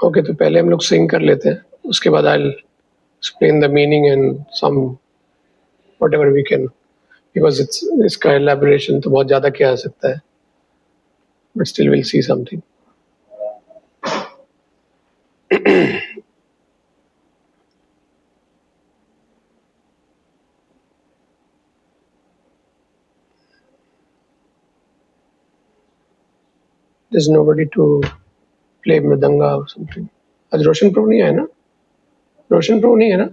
Okay, तो पहले हम लोग सिंग कर लेते हैं, उसके बाद आई explain the meaning and some whatever we can, because it's इसका elaboration तो बहुत ज़्यादा किया जा सकता है, but still we'll see something. There's nobody to play mridanga or something. आज रोशन प्रो नहीं है ना? रोशन प्रो नहीं है ना?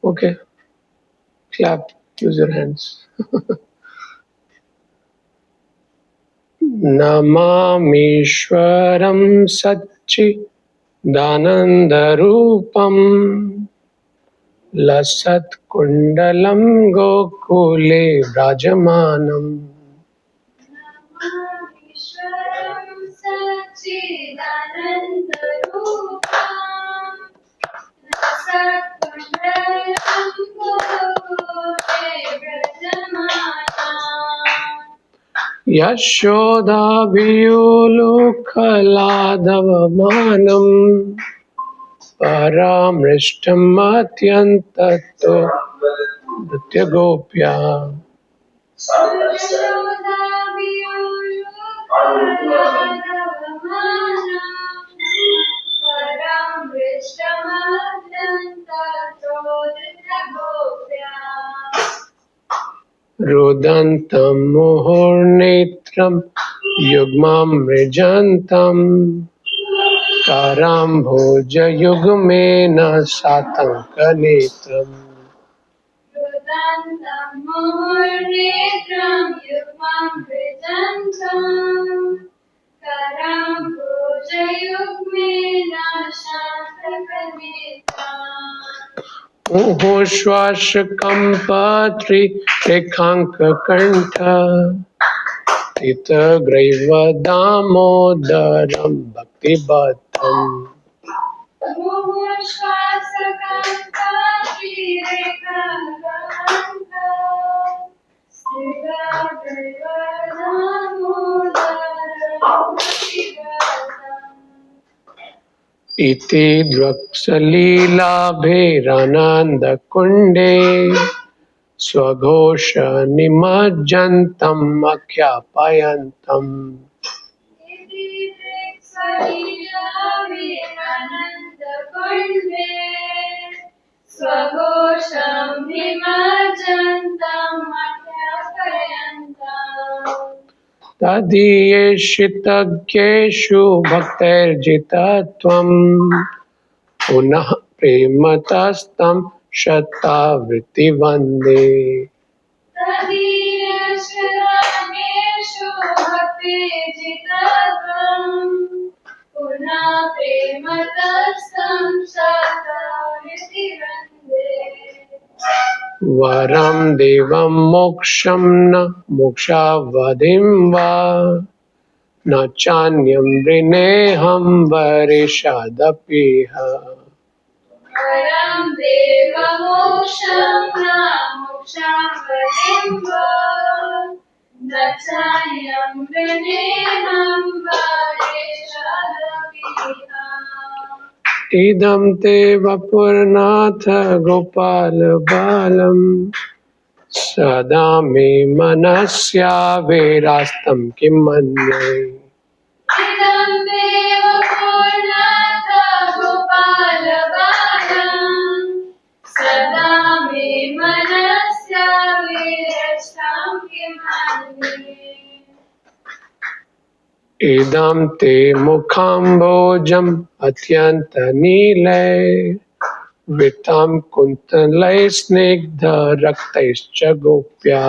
Okay, clap, use your hands. नमामीश्वरं सच्चिदानन्दरूपं लसत्कुण्डलं गोकुले विराजमानम् यशोदाभियोलुखलाधवमानम् परामृष्टमत्यन्ततो नृत्यगोप्या रुदन्तं मुहुर्नेत्रं युग्मं मृजन्तं कराम्भोजयुग्मेन सातङ्कनेत्रम् मुहुश्वासकम्पत्रिरेखाङ्ककण्ठ स्थितग्रैवदामोदरं भक्तिबद्धम् इति द्रक्सलीलाभैरानन्दकुण्डे स्वघोषनिमज्जन्तम् आख्यापयन्तम् तदीयेषितज्ञेषु भक्तैर्जितत्वम् पुनः प्रेमतस्तं शतावृत्ति वन्दे वरं देवं मोक्षं न मोक्षावधिं वा न चान्यं वृणेऽहं वरेशादपीह इदं ते वपुर्नाथ गोपाल बालम् सदा मे मनस्यावेरास्तं किं मन्ये इदं ते मुखाम्बोजम् अत्यन्तनीलैः वृत्तं कुन्तलैः स्निग्धरक्तैश्च गोप्या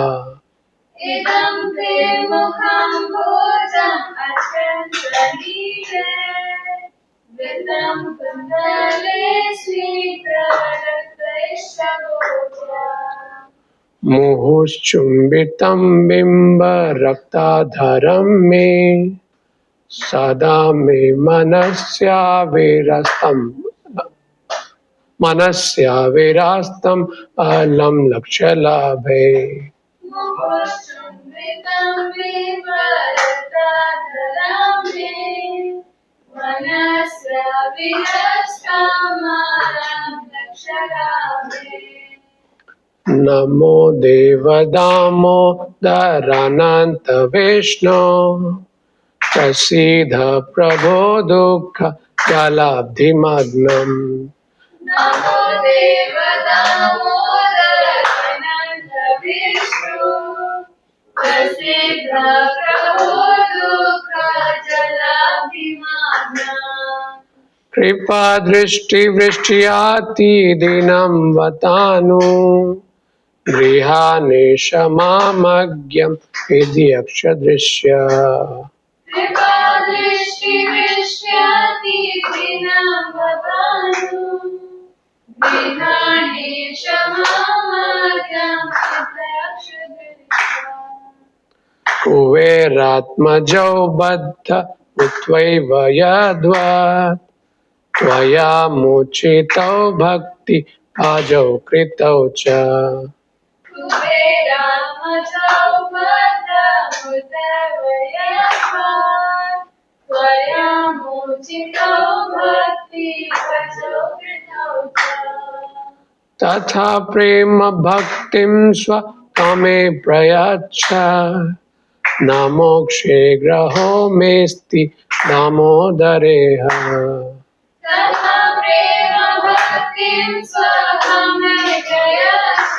मुहुश्चुम्बितं बिम्बरक्ताधरं मे सदा मे मनस्यावेरास्तं अलं लक्ष्यलाभे नमो देवदामोदरानंत विष्णु प्रसीद प्रभो दुःख जलाब्धिमग्नम् नमो देव दामोदरानंद विष्णु प्रसीद प्रभो दुःख जलाभिमानम् कृपा दृष्टि वृष्टियाति दिनं वतानु गृहानेशमामज्ञं विधियक्ष दृश्य कृपा दृष्टि विष्याति दिनं भवानु विधाने क्षमामयं कुबेरात्मजौ बद्ध उत्वैव यद्वत् त्वया मोचितौ भक्ति आजौ कृतौ च कुबेरात्मजौ बद्धमुदवयस्मात् त्वया मोचितो भक्ति प्रचोदितौ च तथा प्रेम भक्तिं स्वकामे प्रयच्छ न मोक्षे ग्रहो मेस्ति दामोदरेह तथा प्रेम भक्तिं स्वकामे प्रयच्छ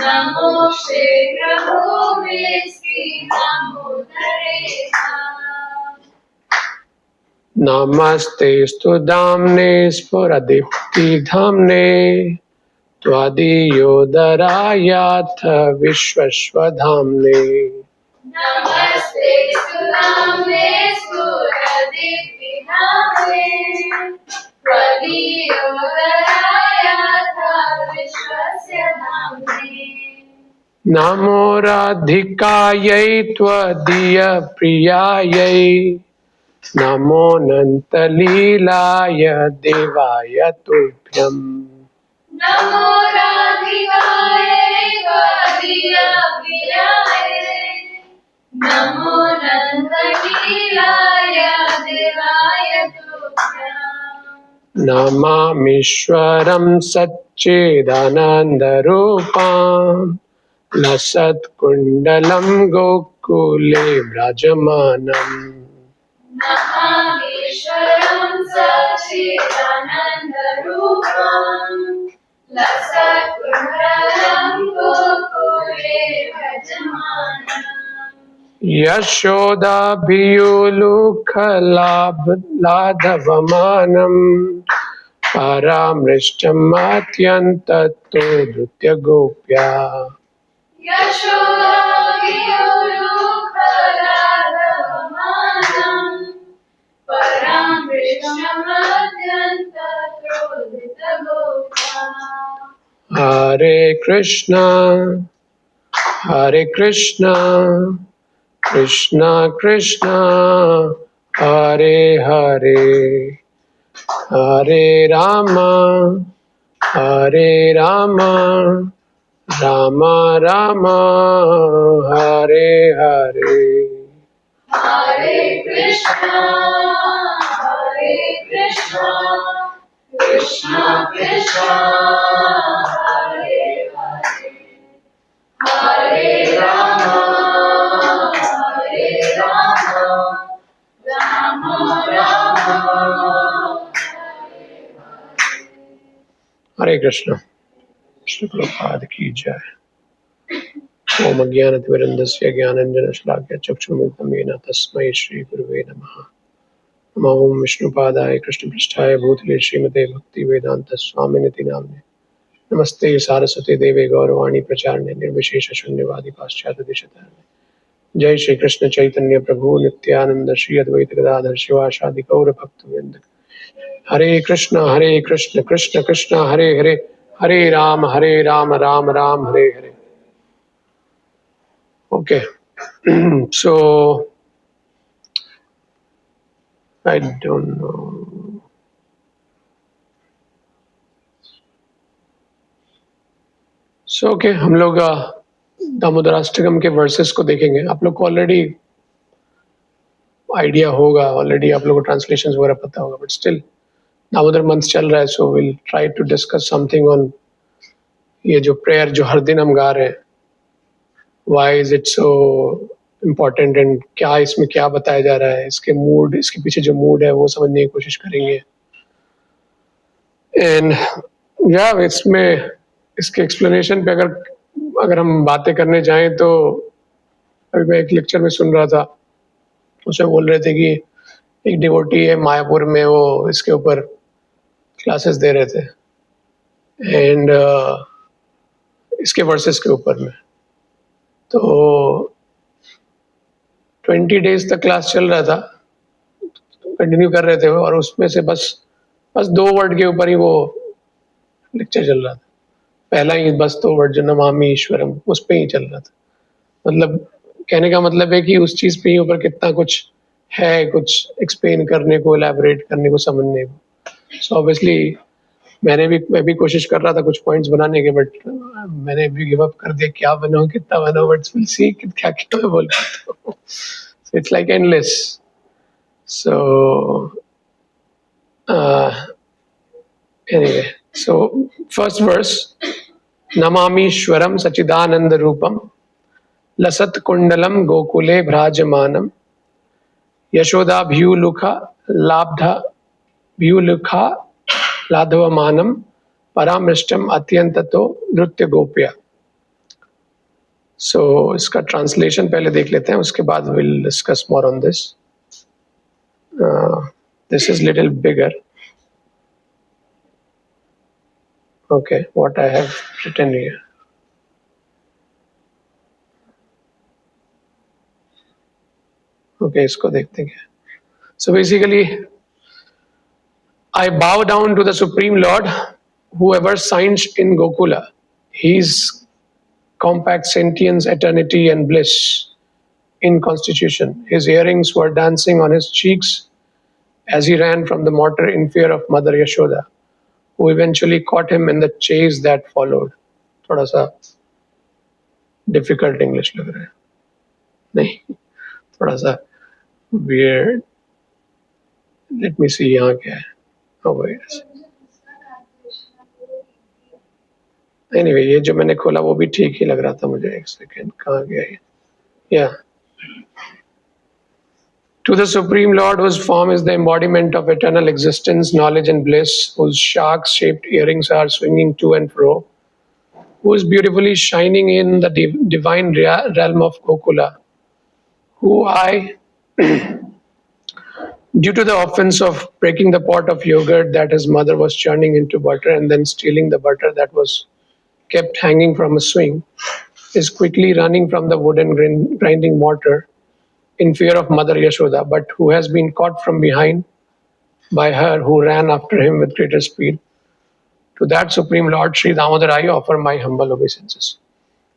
न मोक्षे ग्रहो मेस्ति दामोदरेह नमस्तेस्तु दाम्ने स्फुरदीप्तिधाम्ने त्वदीयोदरायाथ विश्वस्वधाम्ने नमस्ते सुनामे सुरदीप्तिनामे त्वदीयोदरायाथा विश्वस्य नाम्ने नमो राधिकायै त्वदीयप्रियायै नमोऽनन्तलीलाय देवाय तुभ्यम् नमो राधिकायै त्वदीयप्रियायै नमो नन्दलीलाय देवाय तुभ्यम् नमामीश्वरं सच्चिदानन्दरूपाम् लसत्कुण्डलं गोकुले व्रजमानम् नमामीश्वरं सच्चिदानन्दरूपम् लसत्कुण्डलं गोकुले भजमानम् यशोदाभियुलुखलाधवमानम् परामृष्टमत्यन्ततो धृत्यगोप्या यशोदाभियुलुखलाधवमानम् परामृष्टमत्यन्तक्रोधितगोप्या हरे कृष्णा कृष्णा कृष्णा हरे हरे हरे राम राम राम हरे हरे हरे कृष्णा कृष्णा कृष्णा हरे हरे हरे राम राम राम हरे कृष्ण। श्री प्रभुपाद की जय। ओम अज्ञानतिमिरन्धस्य ज्ञानाञ्जनशलाकया चक्षुरुन्मिलितं येन तस्मै श्रीगुरुवे नमः। नमो ओम विष्णुपादाय कृष्णपृष्ठाय भूतले श्रीमते भक्तिवेदान्तस्वामिनिति नाम्ने नमस्ते सारस्वती देवे गौरवाणी प्रचारणे निर्विशेष शून्यवादी पाश्चात्य देशतारिणे। जय श्री कृष्ण चैतन्य प्रभु नित्यानंद श्री अद्वैत गदाधर शिवासादि गौर भक्तवृंद। हरे कृष्ण कृष्ण कृष्ण हरे हरे, हरे Ram Ram Ram Hare Hare. Okay. So I don't know. So okay, हम लोग दामोदराष्टकम के वर्सेस को देखेंगे। आप लोग को ऑलरेडी आइडिया होगा, ऑलरेडी आप लोग को ट्रांसलेशंस वगैरह पता होगा, बट स्टिल दामोदर मंथ चल रहा है, so will try to discuss something on ये जो प्रेयर जो हर दिन हम गा रहे हैं, why is it so important and क्या इसमें क्या बताया जा रहा है, इसके मूड, इसके पीछे जो मूड है वो समझने की कोशिश करेंगे. एंड या इसमें इसके एक्सप्लेनेशन पे अगर हम बातें करने जाएं तो अभी मैं एक लेक्चर में सुन रहा था, उसमें बोल रहे थे कि एक डिवोटी है मायापुर में, वो इसके ऊपर क्लासेस दे रहे थे एंड इसके वर्सेस के ऊपर में. तो 20 डेज तक क्लास चल रहा था, कंटिन्यू कर रहे थे वो, और उसमें से बस 2 वर्ड के ऊपर ही वो लेक्चर चल रहा था. पहला ही बस 2 वर्ड जो नमामि ईश्वरम, उस पे ही चल रहा था. मतलब कहने का मतलब है कि उस चीज पे ही ऊपर कितना कुछ है, कुछ एक्सप्लेन करने को, एलैबोरेट करने को, समझने को. सो ऑब्वियसली मैं भी कोशिश कर रहा था कुछ पॉइंट्स बनाने के, बट मैंने भी गिव अप कर दिया. क्या बनाऊं, कितना बनाऊं, बट विल सी क्या क्या मैं बोल पाता हूं. So it's like endless. So anyway, so first verse, नमामीश्वरम सच्चिदानंद रूपम लसत कुंडलम गोकुले भ्राजमानम यशोदाभ्यूलुखा लाब्धा भ्यूलुखा लाघवमानम परामृष्टम अत्यंततो नृत्य गोप्या. सो इसका ट्रांसलेशन पहले देख लेते हैं, उसके बाद will discuss more on this. This is little bigger. Okay, what I have written here. Okay, इसको देखते हैं. So basically, I bow down to the Supreme Lord, whoever signs in Gokula. His compact sentience, eternity, and bliss in constitution. His earrings were dancing on his cheeks as he ran from the mortar in fear of Mother Yashoda, who eventually caught him in the chase that followed. थोड़ा सा difficult English लग रहा है, नहीं, थोड़ा सा weird. Let me see यहाँ क्या है. Oh wait. Anyway, ये जो मैंने खोला वो भी ठीक ही लग रहा था मुझे. एक सेकेंड, कहाँ गया ये? Yeah. To the Supreme Lord, whose form is the embodiment of eternal existence, knowledge, and bliss, whose shark-shaped earrings are swinging to and fro, who is beautifully shining in the divine realm of Gokula, who I, due to the offense of breaking the pot of yogurt that his mother was churning into butter and then stealing the butter that was kept hanging from a swing, is quickly running from the wooden grinding mortar in fear of Mother Yashoda, but who has been caught from behind by her who ran after him with greater speed. To that Supreme Lord Sri Damodar, I offer my humble obeisances.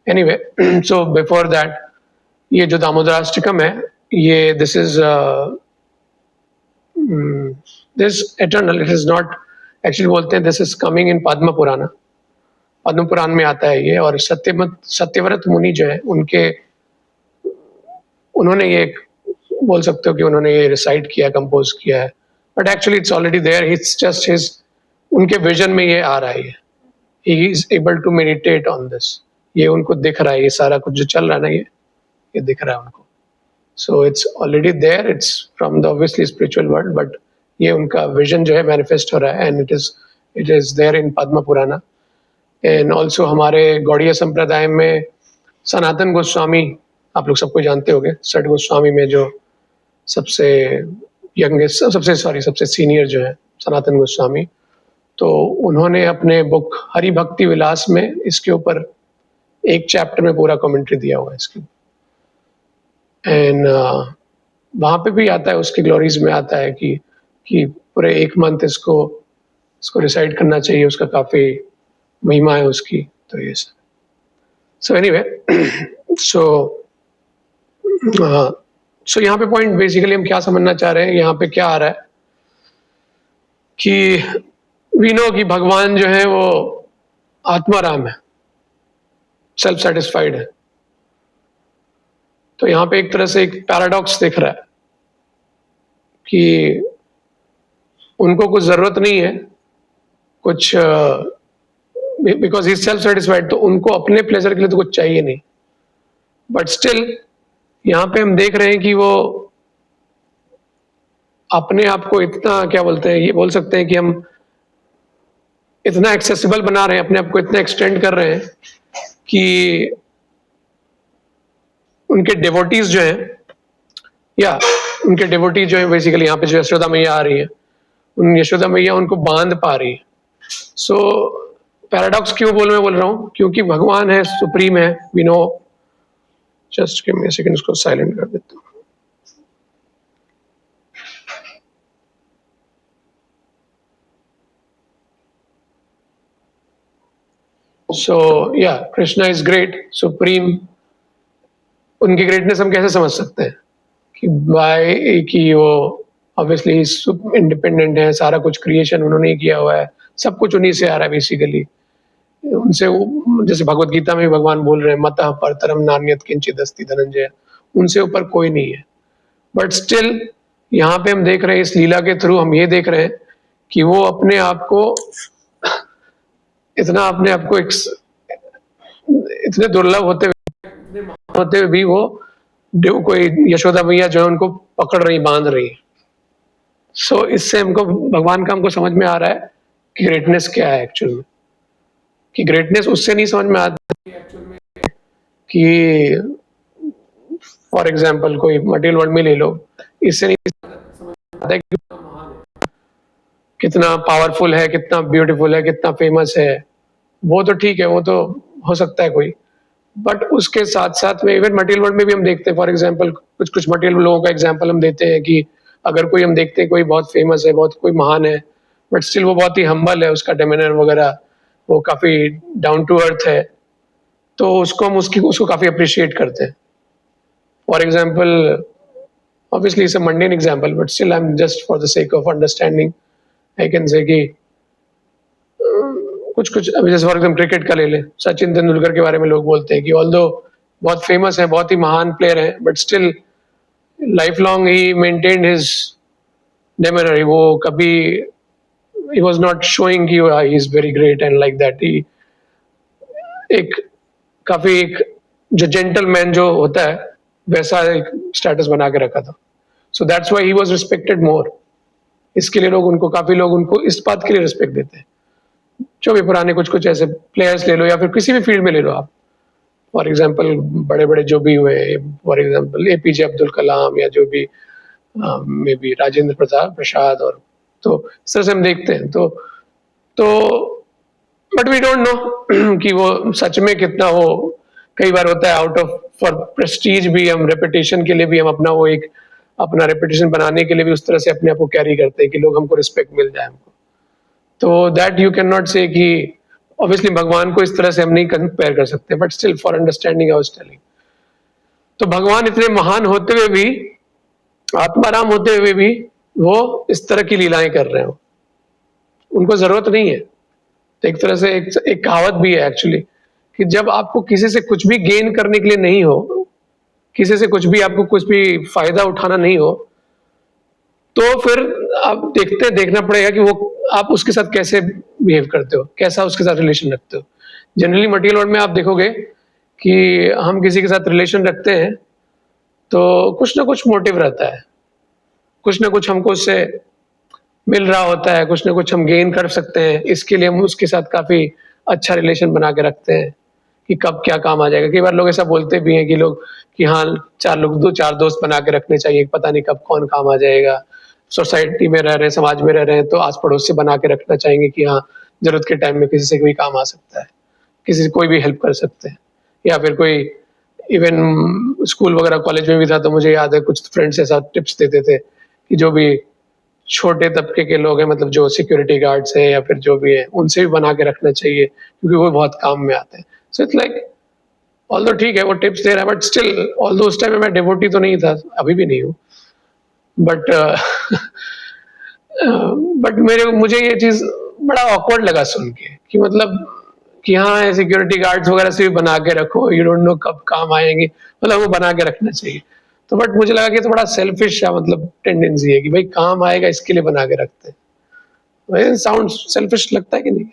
Anyway, so before that, ये जो दामोदराष्टकम है, ये this is this eternal. It is not actually बोलते हैं this is coming in Padma Purana. Padma Purana में आता है ये. और सत्यव्रत मुनि जो है, उन्होंने ये बोल सकते हो कि उन्होंने ये रिसाइट किया, कंपोज किया है, but actually it's already there. It's just his, उनके विजन में ये आ रहा है. He is able to meditate on this. ये उनको दिख रहा है, ये सारा कुछ जो चल रहा है ना, ये दिख रहा है उनको. So it's already there. It's from the obviously spiritual world, but ये उनका विजन जो है मैनिफेस्ट हो रहा है, and it is there in Padma Purana. And also हमारे गौड़ीय संप्रदाय में सनातन गोस्वामी, आप लोग सबको जानते होंगे, सठ गोस्वामी में जो सबसे यंगेस्ट, सबसे सीनियर जो है सनातन गोस्वामी, तो उन्होंने अपने बुक हरि भक्ति विलास में इसके ऊपर एक चैप्टर में पूरा कमेंट्री दिया हुआ है इसके. एंड वहाँ पे भी आता है, उसकी ग्लोरीज में आता है कि पूरे 1 मंथ इसको रिसाइट करना चाहिए, उसका काफ़ी महिमा है उसकी. तो ये सब. सो एनीवे, सो यहाँ पे पॉइंट बेसिकली हम क्या समझना चाह रहे हैं, यहाँ पे क्या आ रहा है कि वी नो कि भगवान जो है वो आत्माराम है, सेल्फ सेटिस्फाइड है. तो यहाँ पे एक तरह से एक पैराडॉक्स दिख रहा है कि उनको कुछ जरूरत नहीं है कुछ बिकॉज ही सेल्फ सेटिस्फाइड, तो उनको अपने प्लेजर के लिए तो कुछ चाहिए नहीं। बट स्टिल यहाँ पे हम देख रहे हैं कि वो अपने आप को इतना, क्या बोलते हैं, ये बोल सकते हैं कि हम इतना एक्सेसिबल बना रहे हैं, अपने आप को इतना एक्सटेंड कर रहे हैं कि उनके डिवोटीज जो हैं, या उनके डिवोटी जो है बेसिकली यहाँ पे जो यशोदा मैया आ रही है, उन यशोदा मैया उनको बांध पा रही है। सो पैराडॉक्स क्यों बोल रहा हूँ, क्योंकि भगवान है, सुप्रीम है, we know. Just give me a second, इसको साइलेंट कर देता हूँ। So yeah Krishna is great, supreme. उनकी ग्रेटनेस हम कैसे समझ सकते हैं कि बाय कि वो ऑब्वियसली इंडिपेंडेंट है, सारा कुछ क्रिएशन उन्होंने ही किया हुआ है, सब कुछ उन्हीं से आ रहा है बेसिकली। उनसे जैसे भगवत गीता में भगवान बोल रहे हैं, मतः परतरम नान्यत् किंचित् अस्ति धनंजय, उनसे ऊपर कोई नहीं है। बट स्टिल यहाँ पे हम देख रहे हैं, इस लीला के थ्रू हम ये देख रहे हैं कि वो अपने आप को इतना, अपने आप को इतने दुर्लभ होते हुए भी वो कोई यशोदा मैया जो है उनको पकड़ रही, बांध रही। सो इससे हमको भगवान का हमको समझ में आ रहा है कि ग्रेटनेस क्या है एक्चुअल में। कि ग्रेटनेस उससे नहीं समझ में आती एक्चुअल में कि फॉर एग्जाम्पल कोई मटेरियल वर्ल्ड में ले लो, इससे नहीं समझ में आता है कि कितना पावरफुल है, कितना ब्यूटीफुल है, कितना फेमस है। वो तो ठीक है, वो तो हो सकता है कोई, बट उसके साथ साथ में इवन मटेरियल वर्ल्ड में भी हम देखते हैं, फॉर एग्जाम्पल कुछ मटेरियल लोगों का एग्जाम्पल हम देते हैं कि अगर कोई हम देखते हैं कोई बहुत फेमस है, बहुत कोई महान है, बट स्टिल वो बहुत ही हम्बल है, उसका डेमिनर वगैरह वो काफी डाउन टू अर्थ है, तो उसको हम उसको काफी अप्रिशिएट करते हैं। For example, obviously it's a mundane example, but still I am just for the sake of understanding I can say कि कुछ अभी जैसे फॉर एग्जाम्पल क्रिकेट का ले ले, सचिन तेंदुलकर के बारे में लोग बोलते हैं कि ऑल्दो बहुत फेमस है, बहुत ही महान प्लेयर है, but still lifelong he maintained his demeanour. वो कभी he was not showing कि he is very great and like that। ही एक काफी एक जो जेंटलमैन जो होता है वैसा एक स्टेटस बना के रखा था। So that's why he was respected more. इसके लिए लोग उनको, काफी लोग उनको इस बात के लिए रिस्पेक्ट देते हैं। जो भी पुराने कुछ ऐसे प्लेयर्स ले लो या फिर किसी भी फील्ड में ले लो आप, फॉर एग्जाम्पल बड़े बड़े जो भी हुए, for example APJ Abdul Kalam या जो भी मे बी राजेंद्र प्रसाद, और तो इस तरह से हम देखते हैं। तो बट वी डोंट नो कि वो सच में कितना, वो कई बार होता है आउट ऑफ फॉर प्रेस्टीज भी, हम रेपुटेशन के लिए भी हम अपना रेपुटेशन बनाने के लिए भी उस तरह से अपने आप को कैरी करते हैं कि लोग हमको रिस्पेक्ट मिल जाए हमको। तो दैट यू कैन नॉट से कि ऑब्वियसली भगवान को इस तरह से हम नहीं कंपेयर कर सकते, but still for understanding I was telling. तो भगवान इतने महान होते हुए भी, आत्माराम होते हुए भी वो इस तरह की लीलाएं कर रहे हो, उनको जरूरत नहीं है। तो एक तरह से एक कहावत भी है एक्चुअली कि जब आपको किसी से कुछ भी गेन करने के लिए नहीं हो, किसी से आपको कुछ भी फायदा उठाना नहीं हो, तो फिर आप देखना पड़ेगा कि वो आप उसके साथ कैसे बिहेव करते हो, कैसा उसके साथ रिलेशन रखते हो। जनरली मटेरियल वर्ल्ड में आप देखोगे कि हम किसी के साथ रिलेशन रखते हैं तो कुछ ना कुछ मोटिव रहता है, कुछ ना कुछ हमको उससे मिल रहा होता है, कुछ ना कुछ हम गेन कर सकते हैं, इसके लिए हम उसके साथ काफी अच्छा रिलेशन बना के रखते हैं कि कब क्या काम आ जाएगा। कई बार लोग ऐसा बोलते भी हैं कि हाँ, दो चार दोस्त बना के रखने चाहिए, पता नहीं कब कौन काम आ जाएगा। सोसाइटी में रह रहे हैं, समाज में रह रहे हैं, तो आस पड़ोस से बना के रखना चाहेंगे कि हाँ, जरूरत के टाइम में किसी से कोई काम आ सकता है, किसी से कोई भी हेल्प कर सकते हैं। या फिर कोई इवन स्कूल वगैरह कॉलेज में भी था तो मुझे याद है कुछ फ्रेंड्स ऐसा टिप्स देते थे कि जो भी छोटे तबके के लोग हैं, मतलब जो सिक्योरिटी गार्ड्स हैं या फिर जो भी है, उनसे भी बना के रखना चाहिए क्योंकि वो बहुत काम में आते हैं। सो इट्स लाइक, ऑल्दो ठीक है वो टिप्स दे रहा है, बट स्टिल ऑल्दो उस टाइम में मैं डिवोटी तो नहीं था, अभी भी नहीं हूँ, बट मुझे ये चीज बड़ा ऑकवर्ड लगा सुन के कि मतलब कि हाँ, सिक्योरिटी गार्ड्स वगैरह से भी बना के रखो, यू डोंट नो कब काम आएंगे, मतलब वो बना के रखना चाहिए। तो बट मुझे लगा कि तो बड़ा सेल्फिश मतलब टेंडेंसी है कि भाई काम आएगा इसके लिए बना के रखते हैं। साउंड सेल्फिश लगता है कि नहीं?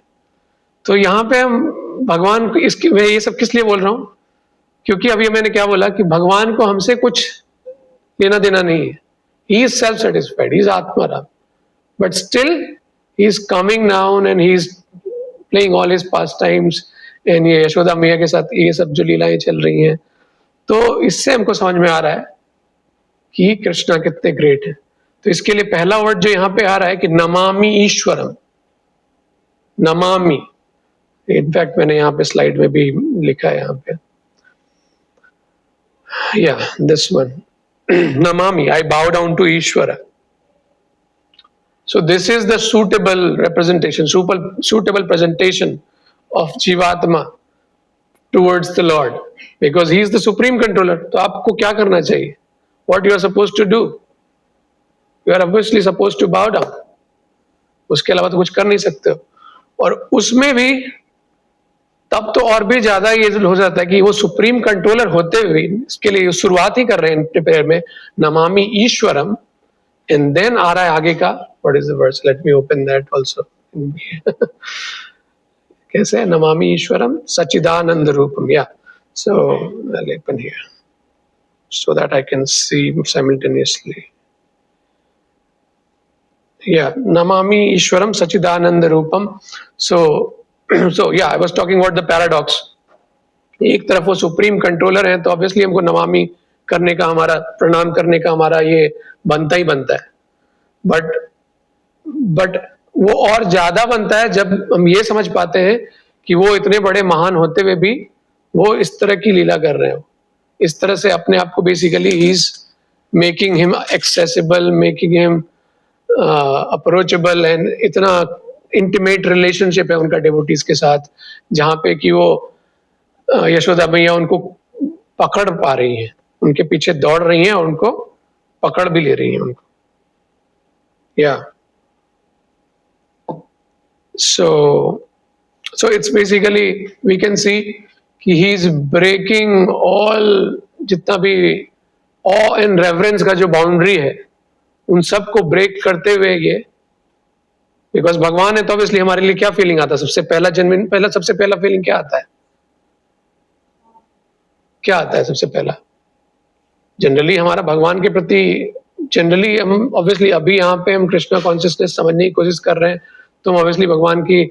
तो यहाँ पे हम भगवान को इसकी, मैं ये सब किस लिए बोल रहा हूँ, क्योंकि अभी मैंने क्या बोला कि भगवान को हमसे कुछ लेना देना नहीं है. He is self satisfied, he is Atmaram, but still he is coming down and he is playing all his pass times. And ये यशोदा मैया के साथ ये सब जो लीलाएं चल रही हैं, तो इससे हमको समझ में आ रहा है कि कृष्णा कितने ग्रेट है. तो इसके लिए पहला वर्ड जो यहाँ पे आ रहा है कि नमामि ईश्वरम, नमामि. इनफैक्ट मैंने यहाँ पे स्लाइड में भी लिखा है यहाँ पे, या दिस वन, नमामि, आई बाउ डाउन टू ईश्वर. So this is the suitable representation, suitable presentation of Jivatma towards the Lord, because He is the supreme controller. तो आपको क्या करना चाहिए? What you are supposed to do? You are obviously supposed to bow down. उसके अलावा तो कुछ कर नहीं सकते हो. और उसमें भी तब तो और भी ज्यादा ये हो जाता है कि वो सुप्रीम कंट्रोलर होते हुए इसके लिए शुरुआत ही कर रहे हैं प्रिपेयर में, नमामि ईश्वरम. एंड देन आ रहा है आगे का, what is the verse, let me open that also. कैसे, नमामि ईश्वरम सच्चिदानंद रूपम. या so I open here so that I can see simultaneously. Yeah, namami ishwaram sachidananda rupam. So yeah, I was talking about the paradox. एक तरफ वो supreme controller है, तो ऑब्वियसली हमको नमामि करने का, हमारा प्रणाम करने का हमारा ये बनता ही बनता है. बट वो और ज्यादा बनता है जब हम ये समझ पाते हैं कि वो इतने बड़े महान होते हुए भी वो इस तरह की लीला कर रहे हो, इस तरह से अपने आप को basically he is making him accessible, making him approachable, and इतना इंटीमेट रिलेशनशिप है उनका डिवोटीज के साथ, जहाँ पे कि वो यशोदा मैया उनको पकड़ पा रही हैं, उनके पीछे दौड़ रही हैं और उनको पकड़ भी ले रही हैं उनको. या so it's basically we can see कि he is breaking all, जितना भी awe and reverence का जो बाउंड्री है उन सब को ब्रेक करते हुए ये, बिकॉज भगवान है तो ऑब्वियसली हमारे लिए क्या फीलिंग आता है, सबसे पहला जेन्युइन सबसे पहला फीलिंग क्या आता है, क्या आता है सबसे पहला जनरली हमारा भगवान के प्रति. जनरली हम ऑब्वियसली अभी यहाँ पे हम कृष्णा कॉन्शियसनेस समझने की कोशिश कर रहे हैं, तो हम ऑब्वियसली भगवान की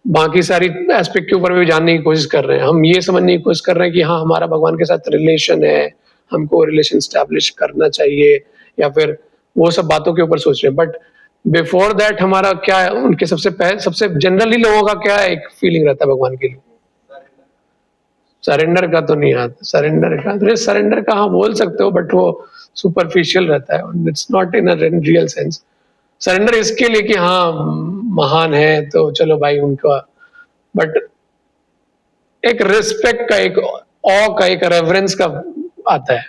बाकी सारी एस्पेक्ट के ऊपर भी जानने की कोशिश कर रहे हैं. हम ये समझने की कोशिश कर रहे हैं कि हाँ हमारा भगवान के साथ रिलेशन है, हमको रिलेशन स्टैब्लिश करना चाहिए, या फिर वो सब बातों के ऊपर सोच रहे हैं. बट बिफोर दैट हमारा क्या है, उनके सबसे जनरली लोगों का क्या एक फीलिंग रहता है भगवान के लिए, सरेंडर का तो नहीं आता. सरेंडर का हाँ बोल सकते हो, बट वो सुपरफिशियल रहता है, it's not in a real sense. Surrender इसके लिए कि हाँ महान है तो चलो भाई उनका, बट एक रिस्पेक्ट का, एक ऑ का, एक रेवरेंस का आता है.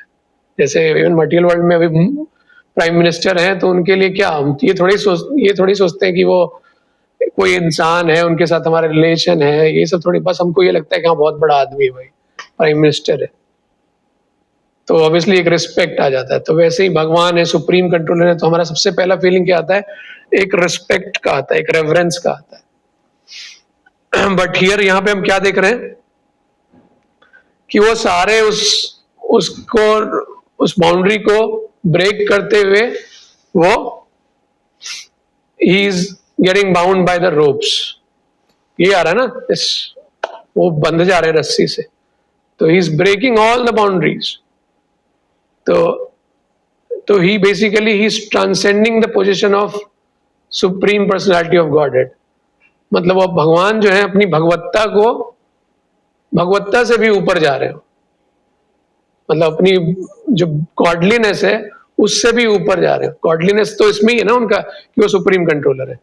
जैसे इवन मटेरियल वर्ल्ड में अभी प्राइम मिनिस्टर हैं तो उनके लिए क्या, हम ये थोड़ी सोचते हैं कि वो कोई इंसान है, उनके साथ हमारा रिलेशन है, ये सब थोड़ी, बस हमको ये लगता है कि हाँ बहुत बड़ा आदमी है भाई, प्राइम मिनिस्टर है, तो ऑब्वियसली एक रिस्पेक्ट आ जाता है. तो वैसे ही भगवान है, सुप्रीम कंट्रोलर है, तो हमारा सबसे पहला फीलिंग क्या आता है, एक रिस्पेक्ट का आता है, एक रेवरेंस का आता है. बट हियर यहाँ पे हम क्या देख रहे हैं कि वो सारे उस बाउंड्री को ब्रेक करते हुए वो ही is getting bound by the ropes. ये आ रहा है ना, वो बंध जा रहे हैं रस्सी से, तो he is breaking all the boundaries. तो he basically he is transcending the position of Supreme Personality of Godhead. मतलब वो भगवान जो है अपनी भगवत्ता से भी ऊपर जा रहे हो, मतलब अपनी जो गॉडलीनेस है उससे भी ऊपर जा रहे हो. गॉडलीनेस तो इसमें ही है ना उनका कि वो सुप्रीम कंट्रोलर है.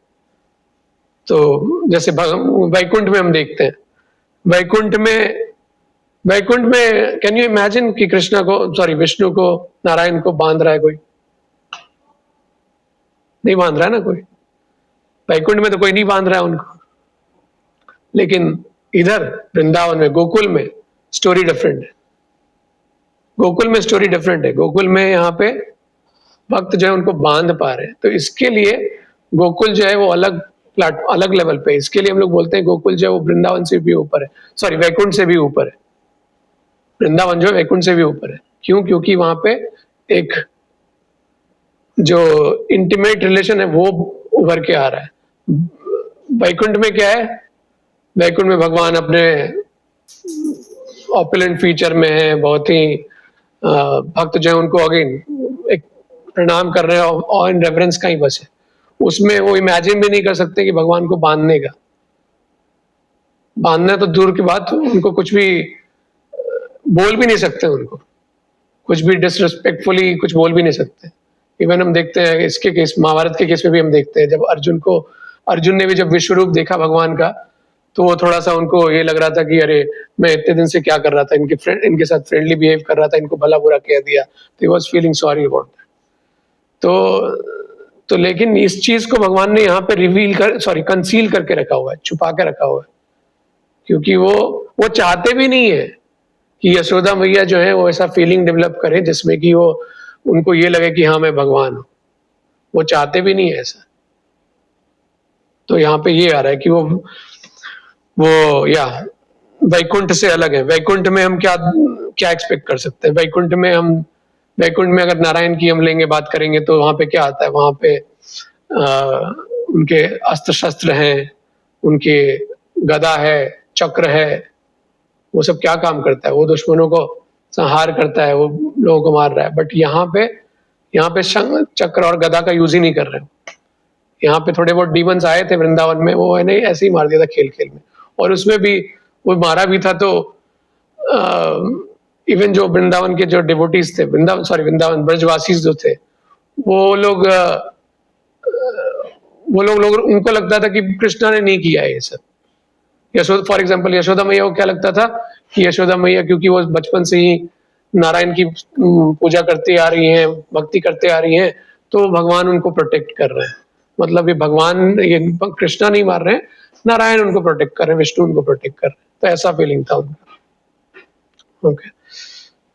तो जैसे वैकुंठ में हम देखते हैं, वैकुंठ में कैन यू इमेजिन कि विष्णु को, नारायण को बांध रहा है कोई, नहीं बांध रहा है ना कोई. वैकुंठ में तो कोई नहीं बांध रहा है उनको, लेकिन इधर वृंदावन में, गोकुल में स्टोरी डिफरेंट है. गोकुल में यहाँ पे भक्त जो है उनको बांध पा रहे हैं. तो इसके लिए गोकुल जो है वो अलग प्लेट अलग लेवल पे। इसके लिए हम लोग बोलते हैं गोकुल जो है वो वृंदावन से भी ऊपर है, सॉरी वैकुंठ से भी ऊपर है। वृंदावन जो है वैकुंठ से भी ऊपर है। क्यों? क्योंकि वहां पे एक जो इंटीमेट रिलेशन है वो उभर के आ रहा है। वैकुंठ में क्या है? वैकुंठ में भगवान अपने ऑपुलेंट फीचर में है, बहुत ही भक्त जो है उनको अगेन एक प्रणाम कर रहे हैं और इन रेफरेंस का ही बस है। उसमें वो इमेजिन भी नहीं कर सकते कि भगवान को बांधने का, बांधना तो दूर की बात, उनको कुछ भी बोल भी नहीं सकते, उनको कुछ भी डिसरिस्पेक्टफुली कुछ बोल भी नहीं सकते। इवन हम देखते हैं इसके केस, महाभारत के केस में भी हम देखते हैं, जब अर्जुन ने भी जब विश्व रूप देखा भगवान का, तो वो थोड़ा सा उनको ये लग रहा था कि अरे मैं इतने दिन से क्या कर रहा था, इनके साथ फ्रेंडली बिहेव कर रहा था, इनको भला बुरा कह दिया, तो he was feeling sorry about that. तो लेकिन इस चीज को भगवान ने यहाँ पे कंसील करके रखा हुआ है, छुपा के रखा हुआ है, क्योंकि वो चाहते भी नहीं है कि यशोदा मैया जो है वो ऐसा फीलिंग डेवलप करे जिसमें कि वो उनको ये लगे कि हाँ मैं भगवान हूं। वो चाहते भी नहीं है ऐसा। तो यहाँ पे ये आ रहा है कि वो या वैकुंठ से अलग है। वैकुंठ में हम क्या एक्सपेक्ट कर सकते हैं? वैकुंठ में अगर नारायण की हम लेंगे, बात करेंगे, तो वहां पे क्या आता है? वहां पे उनके अस्त्र शस्त्र हैं, उनके गदा है, चक्र है, वो सब क्या काम करता है? वो दुश्मनों को संहार करता है, वो लोगों को मार रहा है। बट यहाँ पे शंख चक्र और गदा का यूज ही नहीं कर रहे हैं। यहाँ पे थोड़े बहुत डीमंस आए थे वृंदावन में, वो है नहीं ऐसे ही मार दिया था खेल खेल में, और उसमें भी वो मारा भी था। तो इवन जो वृंदावन के जो डिवोटीज थे, वृंदावन ब्रजवासी जो थे, वो लोग उनको लगता था कि कृष्णा ने नहीं किया है ये सब। फॉर एग्जाम्पल यशोदा मैया को क्या लगता था कि यशोदा मैया क्योंकि वो बचपन से ही नारायण की पूजा करते आ रही हैं, भक्ति करते आ रही हैं, तो भगवान उनको प्रोटेक्ट कर रहे हैं। मतलब ये कृष्णा नहीं मार रहे हैं, नारायण उनको प्रोटेक्ट कर रहे हैं, विष्णु उनको प्रोटेक्ट कर रहे हैं। तो ऐसा फीलिंग था उनका। ओके,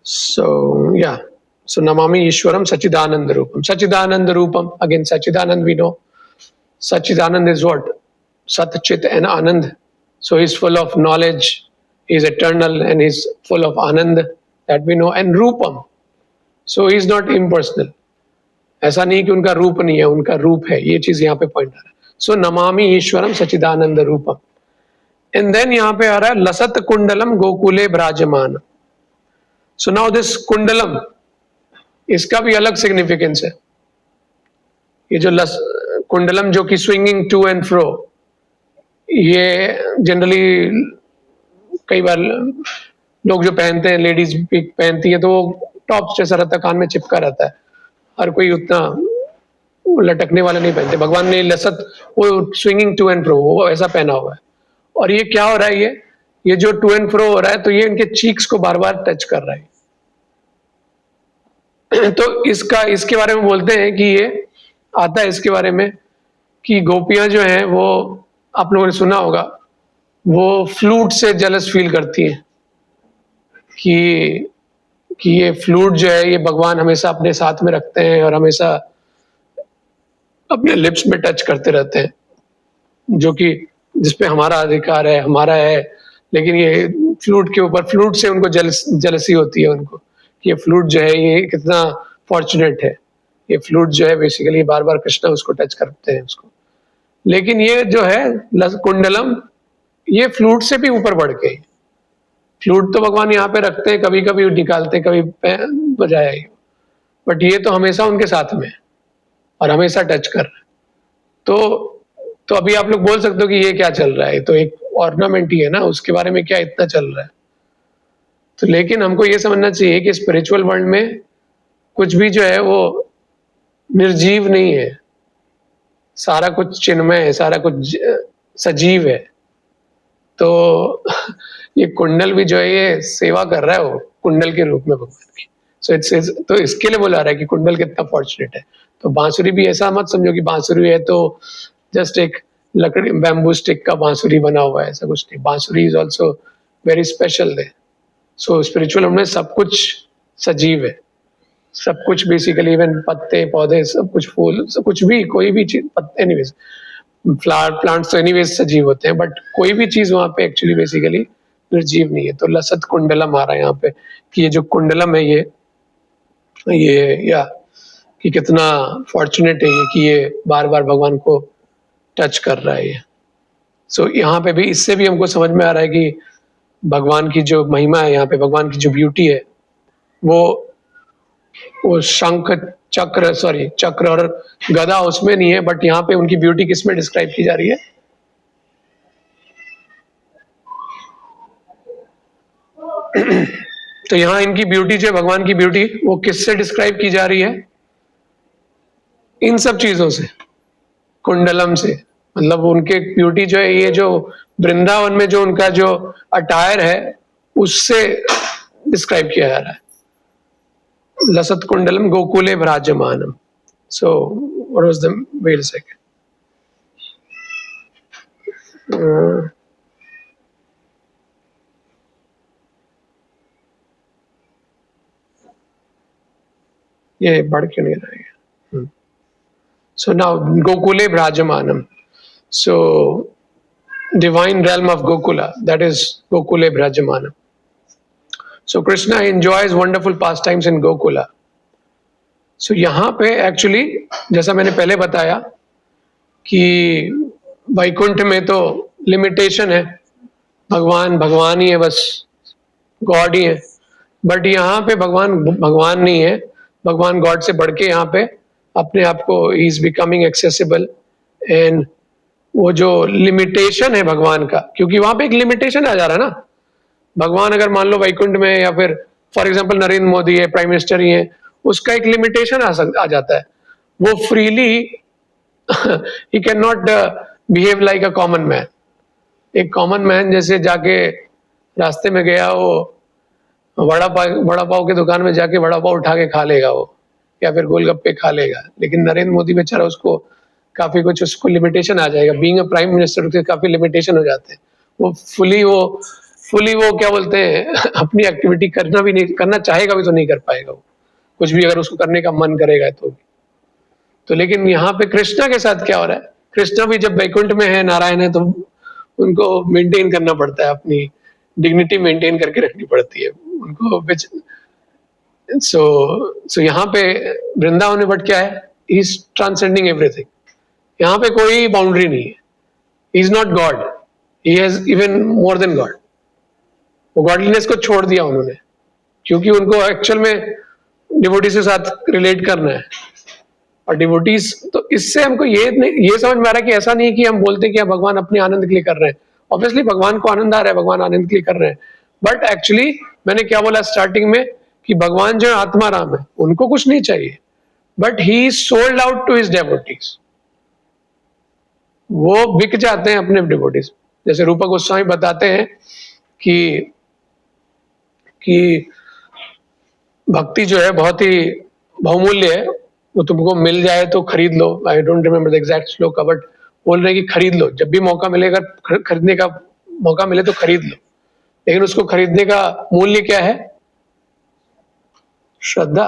सो नमामि ईश्वरम सच्चिदानंद रूपम। सच्चिदानंद रूपम, अगेन सच्चिदानंद वी नो, सच्चिदानंद इज व्हाट? सत, चित एंड आनंद. So he's full of knowledge, he's eternal, and he's full of anand, that we know. And rupam, so he's not impersonal. ऐसा नहीं कि उनका रूप नहीं है, उनका रूप है, ये चीज यहाँ पे पॉइंट आ रहा है। सो नमामि ईश्वरम सच्चिदानंद रूपम। एंड देन यहाँ पे आ रहा है लसत कुंडलम गोकुले भ्राजमान। सो नाउ दिस कुंडलम, इसका भी अलग सिग्निफिकेंस है। ये जो कुंडलम जो कि स्विंगिंग टू एंड फ्रो, ये जनरली कई बार लोग जो पहनते हैं, लेडीज भी पहनती है, तो वो टॉप जैसा रहता है, कान में चिपका रहता है, हर कोई उतना लटकने वाला नहीं पहनते। भगवान ने लसत, वो स्विंगिंग टू एंड फ्रो, वो ऐसा पहना हुआ है। और ये क्या हो रहा है? ये जो टू एंड फ्रो हो रहा है, तो ये इनके चीक्स को बार बार टच कर रहा है। तो इसके बारे में बोलते हैं कि ये आता है इसके बारे में कि गोपियां जो हैं वो, आप लोगों ने सुना होगा, वो फ्लूट से जेलस फील करती हैं कि ये फ्लूट जो है ये भगवान हमेशा अपने साथ में रखते हैं और हमेशा अपने लिप्स में टच करते रहते हैं, जो कि जिसपे हमारा अधिकार है, हमारा है। लेकिन ये फ्लूट के ऊपर, फ्लूट से उनको जेलसी होती है उनको कि ये फ्लूट जो है ये कितना फॉर्चुनेट है। ये फ्लूट जो है बेसिकली बार बार कृष्णा उसको टच करते हैं उसको। लेकिन ये जो है कुंडलम, ये फ्लूट से भी ऊपर बढ़ के, फ्लूट तो भगवान यहाँ पे रखते हैं, कभी कभी निकालते हैं, कभी बजाया, बट ये तो हमेशा उनके साथ में और हमेशा टच कर रहा है। तो अभी आप लोग बोल सकते हो कि ये क्या चल रहा है, तो एक ऑर्नामेंट ही है ना, उसके बारे में क्या इतना चल रहा है? तो लेकिन हमको ये समझना चाहिए कि स्पिरिचुअल वर्ल्ड में कुछ भी जो है वो निर्जीव नहीं है, सारा कुछ चिन्मय है, सारा कुछ सजीव है। तो ये कुंडल भी जो है ये सेवा कर रहा है, वो कुंडल के रूप में भगवान की। तो इसके लिए बोला रहा है कि कुंडल कितना फॉर्चुनेट है। तो बांसुरी भी ऐसा मत समझो कि बांसुरी है तो जस्ट एक लकड़ी, बैम्बू स्टिक का बांसुरी बना हुआ है, ऐसा कुछ नहीं। बांसुरी इज ऑल्सो वेरी स्पेशल है। सो स्पिरिचुअल में सब कुछ सजीव है, सब कुछ बेसिकली, इवन पत्ते पौधे, सब कुछ फूल, सब कुछ भी, कोई भी चीज, एनीवेज फ्लावर प्लांट्स तो एनीवेज सजीव होते हैं, बट कोई भी चीज वहां पे एक्चुअली बेसिकली निर्जीव नहीं है। तो लसत कुंडलम आ रहा है यहाँ पे कि ये जो कुंडलम है ये या कि कितना फॉर्चुनेट है ये कि ये बार बार भगवान को टच कर रहा है ये। सो यहाँ पे भी इससे भी हमको समझ में आ रहा है कि भगवान की जो महिमा है, यहाँ पे भगवान की जो ब्यूटी है, वो शंख चक्र और गदा उसमें नहीं है, बट यहाँ पे उनकी ब्यूटी किसमें डिस्क्राइब की जा रही है? तो यहाँ इनकी ब्यूटी जो है, भगवान की ब्यूटी, वो किससे डिस्क्राइब की जा रही है? इन सब चीजों से, कुंडलम से। मतलब उनके ब्यूटी जो है, ये जो वृंदावन में जो उनका जो अटायर है उससे डिस्क्राइब किया जा रहा है। लसत कुंडलम गोकुले भ्राजमानम। So what was the wait a second, ये बढ़ क्यों नहीं रहा है? सो नाउ गोकुले भ्राजमानम, so divine realm of Gokula, that is Gokule Brajamana. So Krishna enjoys wonderful pastimes in Gokula. So यहाँ पे एक्चुअली जैसा मैंने पहले बताया कि वैकुंठ में तो लिमिटेशन है, भगवान ही है, बस गॉड ही है। बट यहाँ पे भगवान नहीं है, भगवान गॉड से बढ़ के यहाँ पे अपने आप को he is becoming accessible. And वो जो लिमिटेशन है भगवान का, क्योंकि वहां पे एक लिमिटेशन आ जा रहा है ना। भगवान अगर मान लो वैकुंठ में, या फिर फॉर एग्जांपल नरेंद्र मोदी है, प्राइम मिनिस्टर ही है, उसका एक लिमिटेशन आ जाता है। वो freely he can not behave like a common man. एक कॉमन मैन जैसे जाके रास्ते में गया, वो वड़ा पाव की दुकान में जाके वड़ा पाव उठा के खा लेगा वो, या फिर गोलगप्पे खा लेगा। लेकिन नरेंद्र मोदी बेचारा, उसको काफी कुछ उसको लिमिटेशन आ जाएगा। बीइंग अ प्राइम मिनिस्टर उसके काफी लिमिटेशन हो जाते हैं। वो फुली वो क्या बोलते हैं अपनी एक्टिविटी करना चाहेगा भी तो नहीं कर पाएगा वो, कुछ भी अगर उसको करने का मन करेगा तो लेकिन यहाँ पे कृष्णा के साथ क्या हो रहा है? कृष्णा भी जब वैकुंठ में है, नारायण है, तो उनको मेंटेन करना पड़ता है, अपनी डिग्निटी मेंटेन करके रखनी पड़ती है उनको। सो यहाँ पे वृंदावन में बट क्या है, ही इज ट्रांसेंडिंग एवरीथिंग। यहाँ पे कोई बाउंड्री नहीं है। He is not God, he has even more than God. वो गॉडलीनेस को छोड़ दिया उन्होंने, क्योंकि उनको एक्चुअल में डिवोटीज के साथ रिलेट करना है। और डिवोटीज तो इससे हमको ये समझ में आ रहा है कि ऐसा नहीं कि हम बोलते कि हम भगवान अपने आनंद के लिए कर रहे हैं। ऑब्वियसली भगवान को आनंद आ रहा है, भगवान आनंद के लिए कर रहे हैं। बट एक्चुअली मैंने क्या बोला स्टार्टिंग में कि भगवान जो है आत्मा राम है, उनको कुछ नहीं चाहिए, but he is sold out to his devotees. वो बिक जाते हैं अपने डिवोटीज। जैसे रूपा गोस्वामी बताते हैं कि भक्ति जो है बहुत ही बहुमूल्य है, वो तुमको मिल जाए तो खरीद लो। I don't remember the exact shloka, but बोल रहे हैं कि खरीद लो, जब भी मौका मिलेगा, खरीदने का मौका मिले तो खरीद लो। लेकिन उसको खरीदने का मूल्य क्या है? श्रद्धा,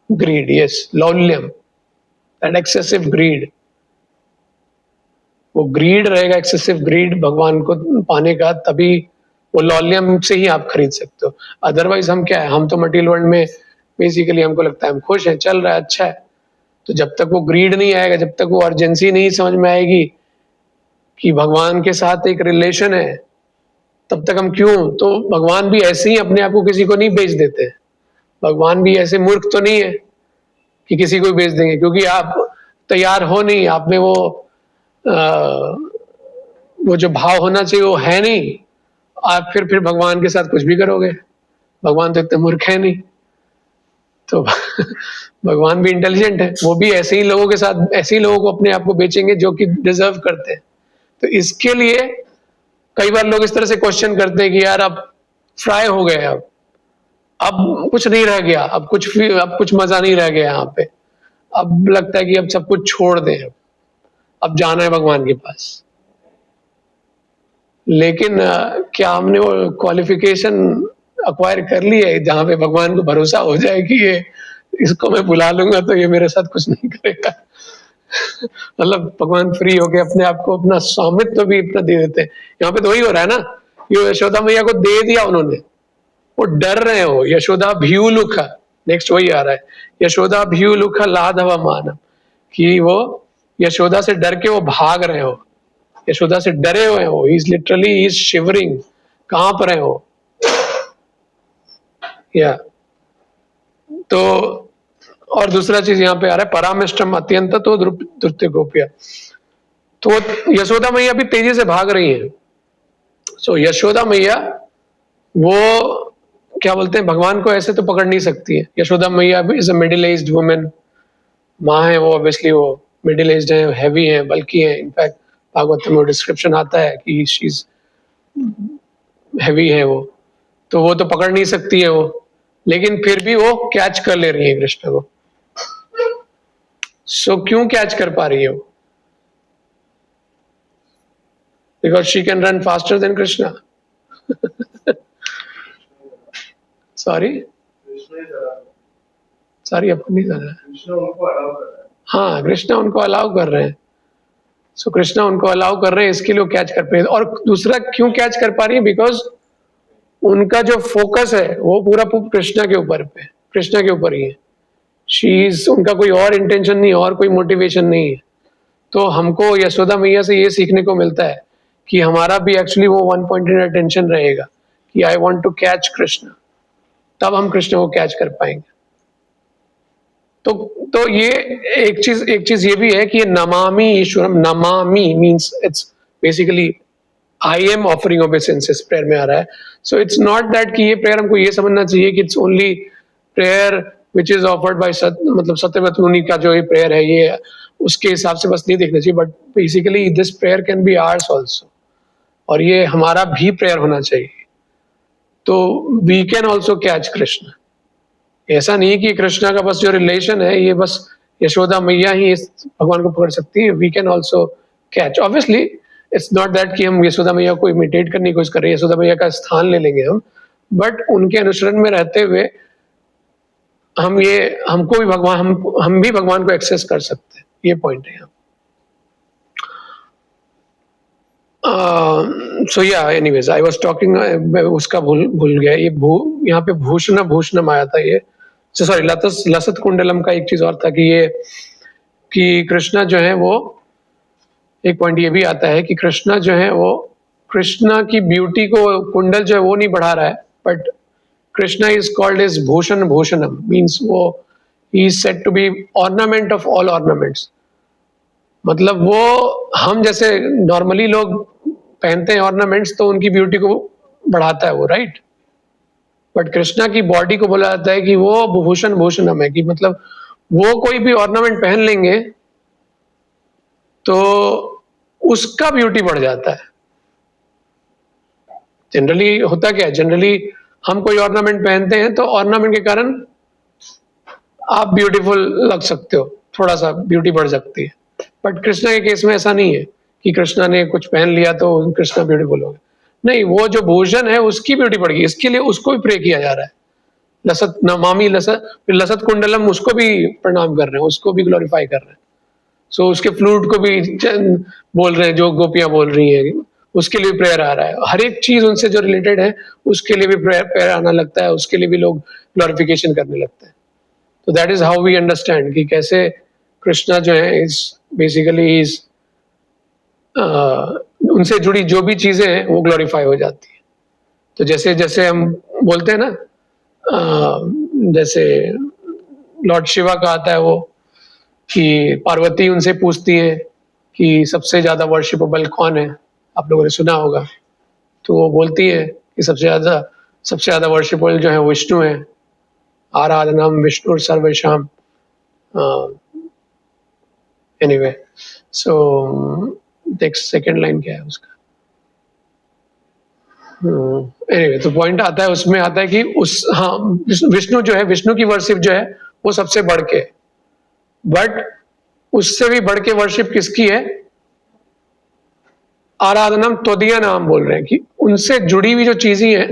greed, yes, laulyam, that excessive greed. वो ग्रीड रहेगा, एक्सेसिव ग्रीड भगवान को पाने का, तभी वो लौल्यम से ही आप खरीद सकते हो। अदरवाइज हम क्या है, हम तो मटीरियल वर्ल्ड में बेसिकली हमको लगता है हम खुश हैं, चल रहा है, अच्छा है। तो जब तक वो ग्रीड नहीं आएगा, जब तक वो अर्जेंसी नहीं समझ में आएगी कि भगवान के साथ एक रिलेशन है, तब तक हम क्यों। तो भगवान भी ऐसे ही अपने आप को किसी को नहीं बेच देते। भगवान भी ऐसे मूर्ख तो नहीं है कि किसी को बेच देंगे, क्योंकि आप तैयार हो नहीं, आप में वो जो भाव होना चाहिए वो है नहीं। आप फिर भगवान के साथ कुछ भी करोगे, भगवान तो इतने मूर्ख है नहीं। तो भगवान भी इंटेलिजेंट है, वो भी ऐसे ही लोगों के साथ, ऐसे ही लोगों को अपने आप को बेचेंगे जो कि डिजर्व करते हैं। तो इसके लिए कई बार लोग इस तरह से क्वेश्चन करते हैं कि यार अब फ्राई हो गए, अब कुछ नहीं रह गया, अब कुछ मजा नहीं रह गया यहाँ पे, अब लगता है कि अब सब कुछ छोड़ दें, अब जाना है भगवान के पास। लेकिन क्या हमने वो क्वालिफिकेशन अक्वायर कर ली है जहां पे भगवान को भरोसा हो जाए कि ये इसको मैं बुला लूंगा तो ये मेरे साथ कुछ नहीं करेगा? मतलब भगवान फ्री होके अपने आप को अपना स्वामित्व भी अपना दे देते हैं। यहाँ पे तो वही हो रहा है ना, ये यशोदा मैया को दे दिया उन्होंने, वो डर रहे हो। यशोदा भ्यूलुख, नेक्स्ट वही आ रहा है, यशोदा भ्यूलुख लाघव मानम, कि वो यशोदा से डर के वो भाग रहे हो, यशोदा से डरे हुए हो, इज लिटरली इज शिवरिंग, कांप रहे हो। या तो और दूसरा चीज यहाँ पे आ रहा है, परामिष्टम अत्यंत तो द्रुत्य गोपिया, तो यशोदा मैया भी तेजी से भाग रही है। सो यशोदा मैया वो क्या बोलते हैं, भगवान को ऐसे तो पकड़ नहीं सकती है। यशोदा मैया is a middle aged women, माँ है वो, ऑब्वियसली वो मिडिल एज्ड है, हैवी है, बल्कि है। इनफैक्ट भागवत में डिस्क्रिप्शन आता है कि शी इज हैवी है वो, तो वो तो पकड़ नहीं सकती है वो, लेकिन फिर भी वो कैच कर ले रही है कृष्ण को। सो क्यों कैच कर पा रही है वो? Because she can run faster than Krishna. Sorry अपन नहीं कर रहा। हाँ, कृष्णा उनको अलाउ कर रहे हैं। सो कृष्णा उनको अलाउ कर रहे हैं, इसके लिए कैच कर पा रही है। और दूसरा क्यों कैच कर पा रही है? बिकॉज उनका जो फोकस है वो पूरा कृष्णा के ऊपर पे, कृष्णा के ऊपर ही है। शीज, उनका कोई और इंटेंशन नहीं, और कोई मोटिवेशन नहीं है। तो हमको यशोदा मैया से ये सीखने को मिलता है कि हमारा भी एक्चुअली वो वन पॉइंटेड अटेंशन रहेगा कि I want to catch Krishna, तब हम कृष्ण को कैच कर पाएंगे। तो ये एक चीज ये भी है कि नमामि ईश्वरम, Namami means it's basically I am offering obeisances prayer में आ रहा है। सो इट्स नॉट दैट कि ये प्रेयर हमको ये समझना चाहिए कि it's only prayer which is offered by मतलब सत्यव्रत मुनि का जो ये प्रेयर है, ये उसके हिसाब से बस नहीं देखना चाहिए। But basically this prayer can be ours also, और ये हमारा भी प्रेयर होना चाहिए। तो we can also catch Krishna. ऐसा नहीं कि कृष्णा का बस जो रिलेशन है ये बस यशोदा मैया ही इस भगवान को पकड़ सकती है। We can also catch. Obviously it's not that कि हम यशोदा मैया को इमिटेट करने की कोशिश कर रहे हैं, यशोदा मैया का स्थान ले लेंगे हम, बट उनके अनुसरण में रहते हुए हमको भी भगवान, हम भी भगवान को एक्सेस कर सकते हैं। ये पॉइंट है यहाँ। सो या एनीवेज आई वाज टॉकिंग, उसका भूल गया। ये यहाँ पे भूषणम आया था, ये सॉरी लसत कुंडलम का एक चीज और था कि ये कि कृष्णा जो है वो, एक पॉइंट ये भी आता है कि कृष्णा जो है वो, कृष्णा की ब्यूटी को कुंडल जो है वो नहीं बढ़ा रहा है, but Krishna is called as bhushanam, means वो ही is said to be ornament of all ornaments. मतलब वो, हम जैसे नॉर्मली लोग पहनते हैं ऑर्नामेंट्स तो उनकी ब्यूटी को बढ़ाता है वो, राइट? बट कृष्णा की बॉडी को बोला जाता है कि वो भूषणम है, कि मतलब वो कोई भी ऑर्नामेंट पहन लेंगे तो उसका ब्यूटी बढ़ जाता है। जनरली होता क्या है, जनरली हम कोई ऑर्नामेंट पहनते हैं तो ऑर्नामेंट के कारण आप ब्यूटीफुल लग सकते हो, थोड़ा सा ब्यूटी बढ़ सकती है। बट कृष्णा के केस में ऐसा नहीं है कि कृष्णा ने कुछ पहन लिया तो कृष्णा ब्यूटीफुल हो गया। नहीं, वो जो भूषण है उसकी ब्यूटी बढ़ गई, इसके लिए उसको भी प्रे किया जा रहा है। लसत नमामि लसत, फिर लसत कुंडलम, उसको भी प्रणाम कर रहे हैं, उसको भी ग्लोरीफाई कर रहे हैं। सो उसके फ्लूट को भी बोल रहे हैं, जो गोपियां बोल रही हैं, उसके लिए प्रेयर आ रहा है। हर एक चीज उनसे जो रिलेटेड है उसके लिए भी प्रेयर आना लगता है, उसके लिए भी लोग ग्लोरिफिकेशन करने लगते हैं। तो that is how we understand कि कैसे कृष्णा जो है इज बेसिकली इज उनसे जुड़ी जो भी चीजें हैं वो ग्लोरीफाई हो जाती है। तो जैसे जैसे हम बोलते हैं ना, जैसे लॉर्ड शिवा का आता है वो कि पार्वती उनसे पूछती है कि सबसे ज्यादा वर्शिपेबल कौन है, आप लोगों ने सुना होगा। तो वो बोलती है कि सबसे ज्यादा वर्शिपेबल जो है विष्णु है, आराधनम विष्णु सर्वेशाम। Anyway, so next second line क्या है उसका? एनीवे, तो पॉइंट आता है, उसमें आता है कि विष्णु जो है, विष्णु की वर्शिप जो है वो सबसे बढ़ के, बट उससे भी बढ़ के वर्शिप किसकी है? आराधनम त्वदीय नाम बोल रहे हैं कि उनसे जुड़ी हुई जो चीजें हैं,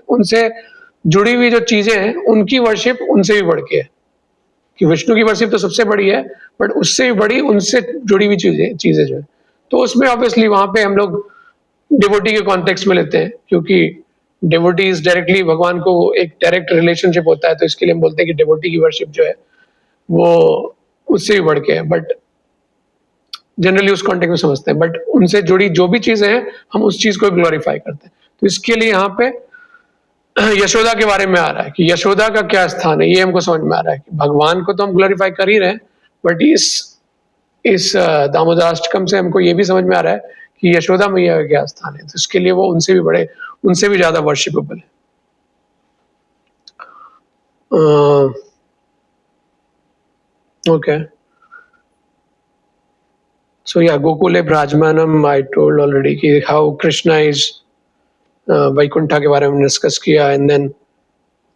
उनसे जुड़ी हुई जो चीजें हैं उनकी वर्शिप उनसे भी बढ़ के है। कि विष्णु की वर्शिप तो सबसे बड़ी है, बट उससे भी बड़ी उनसे जुड़ी हुई चीजें जो है, तो उसमें ऑब्वियसली वहां पे हम लोग डिवोटी के कॉन्टेक्स्ट में लेते हैं, क्योंकि डिवोटीज डायरेक्टली भगवान को एक डायरेक्ट रिलेशनशिप होता है, तो इसके लिए हम बोलते हैं कि डिवोटी की वर्शिप जो है वो उससे भी बढ़ के है, बट जनरली उस कॉन्टेक्स्ट में समझते हैं। बट उनसे जुड़ी जो भी चीजें हैं हम उस चीज को ग्लोरीफाई करते हैं। तो इसके लिए यहाँ पे यशोदा के बारे में आ रहा है कि यशोदा का क्या स्थान है, ये हमको समझ में आ रहा है कि भगवान को तो हम ग्लोरीफाई कर ही रहे हैं, बट इस दामोदराष्टकम से हमको ये भी समझ में आ रहा है कि यशोदा मैया का क्या स्थान है, तो इसके लिए वो उनसे भी बड़े, उनसे भी ज्यादा वर्शिपेबल है। Okay, so yeah, Gokule Brajmanam, I told already कि how Krishna is वैकुंठा के बारे में डिस्कस किया, एंड देन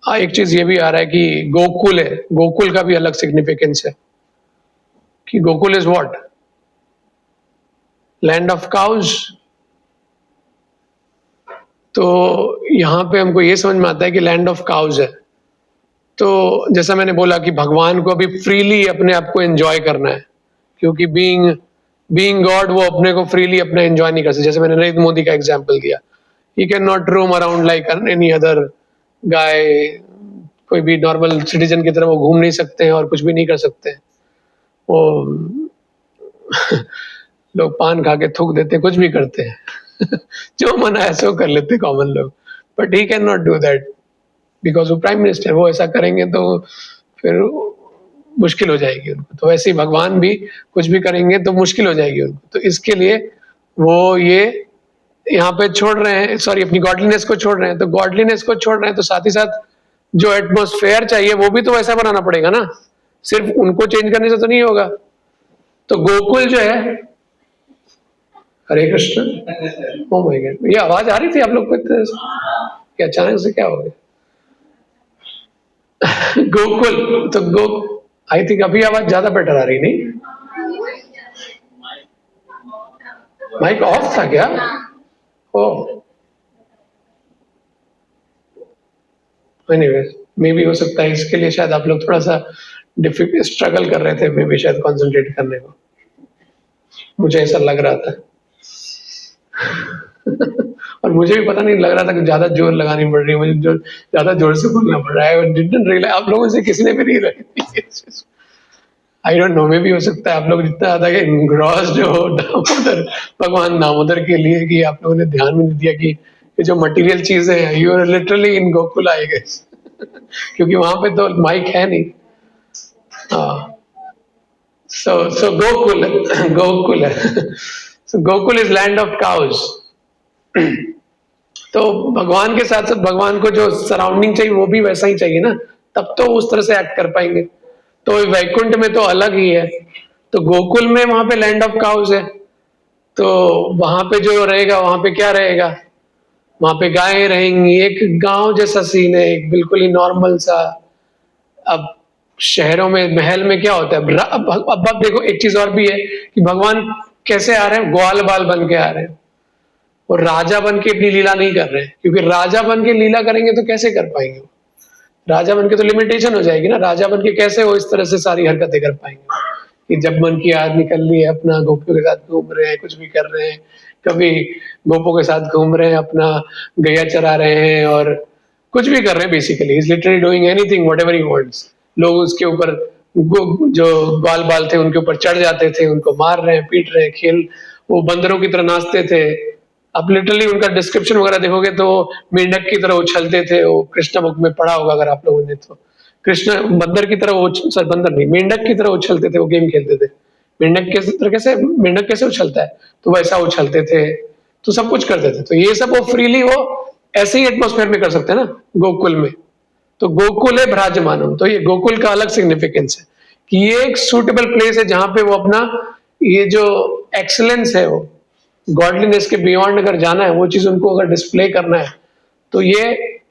एक चीज ये भी आ रहा है कि गोकुल है, गोकुल का भी अलग सिग्निफिकेंस है कि Gokul is what, land of cows. तो यहाँ पे हमको ये समझ में आता है कि लैंड ऑफ काउज है, तो जैसा मैंने बोला कि भगवान को अभी फ्रीली अपने आप को एंजॉय करना है, क्योंकि बीइंग गॉड वो अपने को फ्रीली अपना एंजॉय नहीं कर सकते। जैसे मैंने नरेंद्र मोदी का एग्जांपल दिया, ही can not roam around like any other guy, कोई भी नॉर्मल सिटीजन की तरह वो घूम नहीं सकते हैं और कुछ भी नहीं कर सकते हैं। वो लोग पान खा के थूक देते, कुछ भी करते हैं जो मन है ऐसे वो कर लेते कॉमन लोग, but he can not do that because वो प्राइम मिनिस्टर, वो ऐसा करेंगे तो फिर मुश्किल हो जाएगी उनको। तो वैसे ही भगवान भी कुछ भी करेंगे तो मुश्किल हो जाएगी उनको, तो इसके लिए वो ये यहाँ पे छोड़ रहे हैं, सॉरी अपनी गॉडलीनेस को छोड़ रहे हैं। तो गॉडलीनेस को छोड़ रहे हैं तो साथ ही साथ जो एटमॉस्फेयर चाहिए वो भी तो वैसा बनाना पड़ेगा ना, सिर्फ उनको चेंज करने से तो नहीं होगा। तो गोकुल जो है, हरे कृष्ण, ओ माय गॉड, ये आवाज आ रही थी आप लोग को क्या अचानक से क्या हो गया? गोकुल, तो आई थिंक अभी आवाज ज्यादा बेटर आ रही, नहीं? माइक ऑफ था क्या? ओ एनीवेज, मे बी हो सकता है इसके लिए शायद आप लोग थोड़ा सा डिफिकल्ट स्ट्रगल कर रहे थे, मे बी शायद कंसंट्रेट करने को, मुझे ऐसा लग रहा था और मुझे भी पता नहीं लग रहा था कि ज्यादा जोर लगानी पड़ रही है, मुझे जो ज्यादा जोर से बोलना पड़ रहा है। डिडंट रियलाइज, आप लोगों से किसी ने भी नहीं रखी, आई डोंट नो, मे भी हो सकता है आप लोग जितना ज्यादा एनग्रॉस्ड हो दामोदर, भगवान दामोदर के लिए, कि आप लोगों ने ध्यान भी नहीं दिया कि ये जो मटेरियल चीजें हैं, you are literally in Gokul I guess क्योंकि वहां पे तो माइक है नहीं। सो गोकुल, गोकुल है, so Gokul is land of cows. तो भगवान के साथ साथ भगवान को जो सराउंडिंग चाहिए वो भी वैसा ही चाहिए ना, तब तो उस तरह से एक्ट कर पाएंगे। तो वैकुंठ में तो अलग ही है, तो गोकुल में वहां पे लैंड ऑफ काउज है, तो वहां पे जो रहेगा वहां पे क्या रहेगा, वहां पे गायें रहेंगी, एक गांव जैसा सीन है, एक बिल्कुल ही नॉर्मल सा। अब शहरों में महल में क्या होता है, अब देखो एक चीज और भी है कि भगवान कैसे आ रहे हैं, ग्वाल बाल बन के आ रहे हैं, और राजा बन के अपनी लीला नहीं कर रहे हैं, क्योंकि राजा बन के लीला करेंगे तो कैसे कर पाएंगे, राजा बन के तो लिमिटेशन हो जाएगी ना, राजा बन के कैसे वो इस तरह से सारी हरकतें कर पाएंगे कि जब मन की याद निकल ली है अपना गोपियों के साथ घूम रहे हैं, कुछ भी कर रहे हैं, कभी गोपों के साथ घूम रहे हैं, अपना गैया चरा रहे हैं और कुछ भी कर रहे हैं, basically is literally doing anything whatever he wants. लोग उसके ऊपर जो बाल बाल थे उनके ऊपर चढ़ जाते थे, उनको मार रहे हैं, पीट रहे हैं, खेल, वो बंदरों की तरह नाचते थे। आप लिटरली उनका डिस्क्रिप्शन वगैरह देखोगे तो मेंढक की तरह उछलते थे, वो कृष्ण बुक में पढ़ा होगा अगर आप लोगों ने, तो कृष्ण बंदर की तरह, सर बंदर नहीं, मेंढक की तरह उछलते थे, वो गेम खेलते थे। मेंढक के तरह कैसे, मेंढक कैसे उछलता है, तो वैसा उछलते थे, तो सब कुछ करते थे। तो ये सब वो फ्रीली वो ऐसे ही एटमॉस्फेयर में कर सकते हैं ना गोकुल में। तो गोकुल है भ्राजमानम, तो ये गोकुल का अलग सिग्निफिकेंस है कि ये एक सूटेबल प्लेस है जहां पे वो अपना ये जो एक्सीलेंस है, वो गॉडलीनेस के बियॉन्ड अगर जाना है, वो चीज उनको अगर डिस्प्ले करना है, तो ये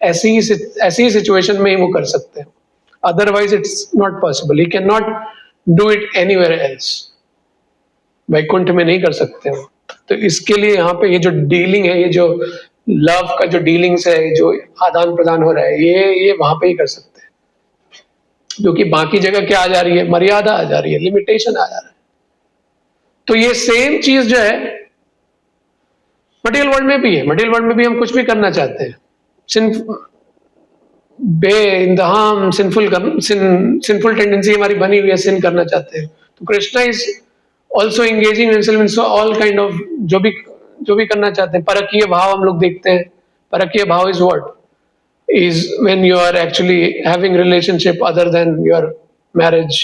ऐसी ही सिचुएशन में ही वो कर सकते हैं, otherwise it's not possible, he can not do it anywhere else, Vaikuntha में नहीं कर सकते हो। तो इसके लिए यहाँ पे ये जो डीलिंग है, ये जो लव का जो डीलिंग्स है, जो आदान प्रदान हो रहा है, ये वहां पे ही कर सकते हैं। जो कि बाकी जगह क्या आ जा रही है, मर्यादा आ जा रही है, लिमिटेशन आ जा रहा है। तो ये सेम चीज जो है मटेरियल वर्ल्ड में भी है। मटेरियल वर्ल्ड में भी हम कुछ भी करना चाहते हैं, बेइंतहा सिंफुल टेंडेंसी हमारी बनी हुई है, सिन करना चाहते हैं। तो Krishna is also engaging himself in all kind of जो भी करना चाहते हैं। परकीय भाव हम लोग देखते हैं। परकीय भाव is what is when you are actually having relationship other than your marriage।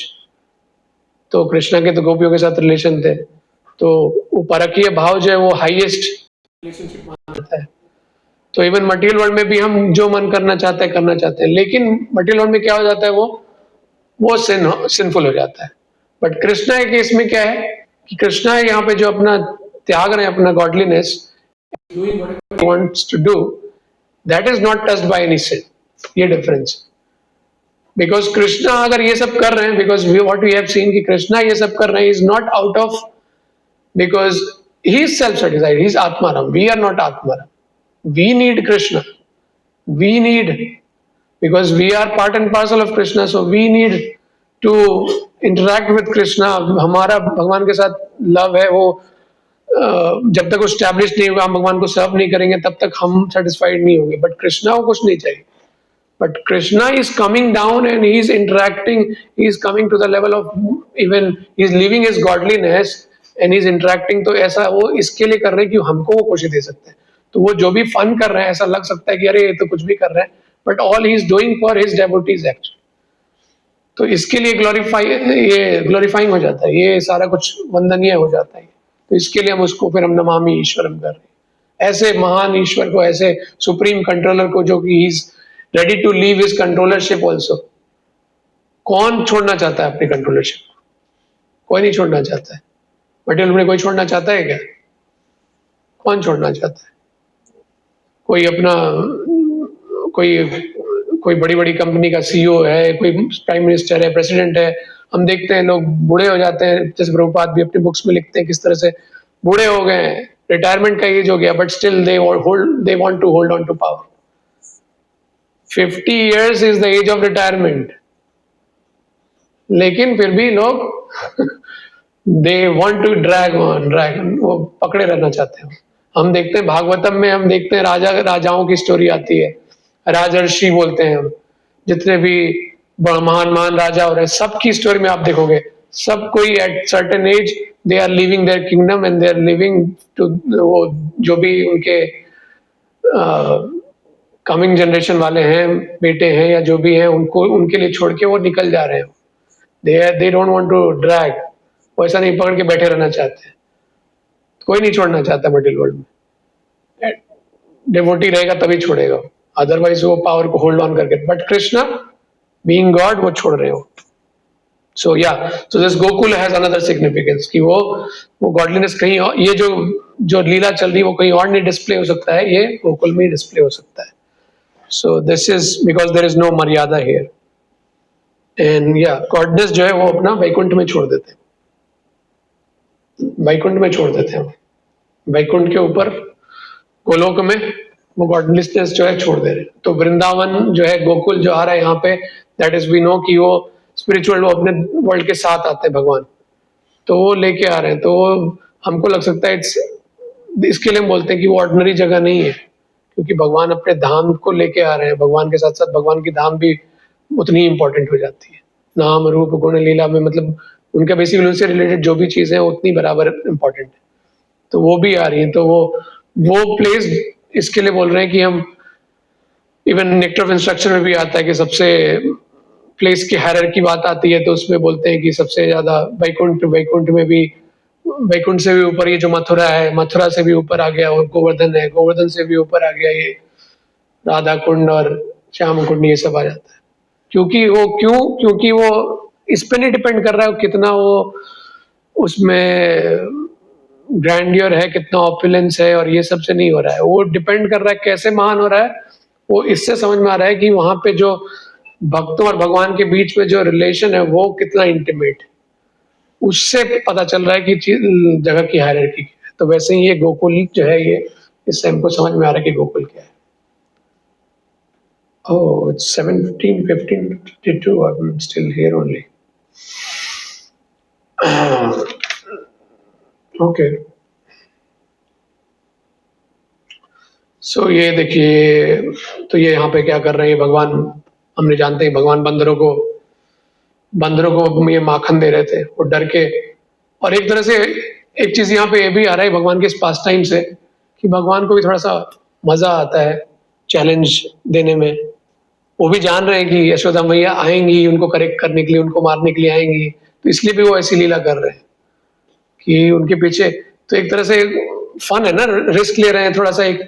तो कृष्णा के तो गोपियों के साथ रिलेशन थे, तो वो परकीय भाव जो है वो हाईएस्ट रिलेशनशिप माना जाता है। तो इवन मटेरियल वर्ल्ड में भी हम जो मन करना चाहते हैं, लेकिन मटेरियल वर्ल्ड में क्या हो जाता है, वो सिंफुल हो जाता है। बट कृष्णा के केस में क्या है कि कृष्णा यहाँ पे जो अपना त्याग रहे हैं, अपना godliness, doing whatever he wants to do, that is not touched by any sin। ये डिफरेंस। बिकॉज कृष्णा अगर ये सब कर रहे हैं, because what we have seen कि कृष्णा ये सब कर रहे हैं is not out of, because he is self satisfied, he is आत्माराम, वी आर नॉट आत्माराम। We need Krishna, we need, because we are part and parcel of Krishna, so we need to interact with Krishna. हमारा भगवान के साथ love है, वो जब तक वो स्टैब्लिश नहीं होगा, हम भगवान को सर्व नहीं करेंगे, तब तक हम सेटिस्फाइड नहीं होंगे। बट कृष्णा को कुछ नहीं चाहिए। But Krishna is coming down and he is interacting, he is coming to the level of, even he is living his godliness and he is interacting. तो ऐसा वो इसके लिए कर रहे हैं कि हमको वो खुशी दे सकते हैं। तो वो जो भी फन कर रहे हैं, ऐसा लग सकता है कि अरे ये तो कुछ भी कर रहे हैं, but all he is doing for his devotees actually. तो इसके लिए ग्लोरीफाइंग हो जाता है, ये सारा कुछ वंदनीय हो जाता है। तो इसके लिए हम उसको फिर हम नमामि ईश्वरम कर रहे हैं। ऐसे महान ईश्वर को, ऐसे सुप्रीम कंट्रोलर को, जो कि is ready to leave his controllership also. कौन छोड़ना चाहता है अपनी कंट्रोलरशिप? कोई नहीं छोड़ना चाहता है। मटेरियल में कोई छोड़ना चाहता है क्या? कौन छोड़ना चाहता है? कोई अपना कोई बड़ी बड़ी कंपनी का सीईओ है, कोई प्राइम मिनिस्टर है, प्रेसिडेंट है, हम देखते हैं लोग बूढ़े हो जाते हैं, जैसे प्रभुपाद भी अपनी बुक्स में लिखते हैं किस तरह से बूढ़े हो गए हैं, रिटायरमेंट का एज हो गया, but still they want to hold on to power. 50 years is the age of retirement, लेकिन फिर भी लोग they want to drag on, वो पकड़े रहना चाहते हैं। हम देखते हैं भागवतम में, हम देखते हैं राजाओं की स्टोरी आती है, राजर्षि बोलते हैं हम, जितने भी महान राजा हो रहे हैं, सबकी स्टोरी में आप देखोगे, सब कोई at certain age they are living their kingdom and they are living to, वो जो भी उनके कमिंग जनरेशन वाले हैं, बेटे हैं या जो भी हैं, उनको उनके लिए छोड़ के वो निकल जा रहे हैं। They don't want to drag, वो ऐसा नहीं पकड़ के बैठे रहना चाहते हैं। कोई नहीं छोड़ना चाहता मटेरियल वर्ल्ड में। डिवोटी रहेगा तभी छोड़ेगा, अदरवाइज वो पावर को होल्ड ऑन करके। बट कृष्णा बीइंग गॉड वो छोड़ रहे हो। So this Gokul has another significance कि वो गॉडलीनेस कहीं और, ये जो लीला चल रही है वो कहीं और नहीं डिस्प्ले हो सकता है, ये गोकुल में ही डिस्प्ले हो सकता है। So this is because there is no मर्यादा हियर। एंड गॉडनेस जो है वो अपना वैकुंठ में छोड़ देते हैं, वैकुंठ में छोड़ देते हैं। वैकुंठ के ऊपर गोलोक में वो गॉडनेस जो है छोड़ दे रहे हैं। तो वृंदावन जो है, गोकुल जो आ रहा है यहाँ पे, दैट इज वी नो कि वो स्पिरिचुअल, वो अपने वर्ल्ड के साथ आते हैं भगवान, तो वो लेके आ रहे हैं। तो वो हमको लग सकता है इसके लिए हम बोलते हैं कि वो ऑर्डिनरी जगह नहीं है, क्योंकि भगवान अपने धाम को लेके आ रहे हैं। भगवान के साथ साथ भगवान की धाम भी उतनी इंपॉर्टेंट हो जाती है। नाम रूप गुण लीला में, मतलब उनका बेसिकली उनसे रिलेटेड जो भी चीजें हैं उतनी बराबर इंपॉर्टेंट है, तो वो भी आ रही है। तो वो प्लेस इसके लिए बोल रहे हैं कि हम, इवन नेक्टर ऑफ इंस्ट्रक्शन में भी आता है कि सबसे प्लेस की हायरार्की की बात आती है, तो उसमें बोलते हैं कि सबसे ज्यादा वैकुंठ में भी, वैकुंठ से भी ऊपर ये जो मथुरा है, मथुरा से भी ऊपर आ गया, और गोवर्धन है, गोवर्धन से भी ऊपर आ गया ये राधा कुंड और श्याम कुंड, ये सब आ जाता है। क्योंकि वो इस पे नहीं डिपेंड कर रहा है कितना वो उसमें ग्रैंडियर है, कितना ऑपुलेंस है, और ये सब से नहीं हो रहा है। वो डिपेंड कर रहा है कैसे महान हो रहा है। वो इससे समझ में आ रहा है कि वहां पे जो भक्तों और भगवान के बीच में जो रिलेशन है वो कितना इंटीमेट है, उससे पता चल रहा है कि जगह की हायरार्की क्या है। तो वैसे ही ये गोकुल जो है, ये इससे हमको समझ में आ रहा है कि गोकुल क्या है। Oh, it's 17, 15, 52. I'm still here only. Okay. सो ये देखिए, तो ये यहाँ पे क्या कर रहे हैं भगवान, हमने जानते हैं भगवान बंदरों को ये माखन दे रहे थे, वो डर के। और एक तरह से एक चीज यहाँ पे ये भी आ रहा है भगवान के इस पास टाइम से, कि भगवान को भी थोड़ा सा मजा आता है चैलेंज देने में। वो भी जान रहे हैं कि यशोदा मैया आएंगी उनको करेक्ट करने के लिए, उनको मारने के लिए आएंगी, तो इसलिए भी वो ऐसी लीला कर रहे हैं कि उनके पीछे। तो एक तरह से फन है ना, रिस्क ले रहे हैं थोड़ा सा, एक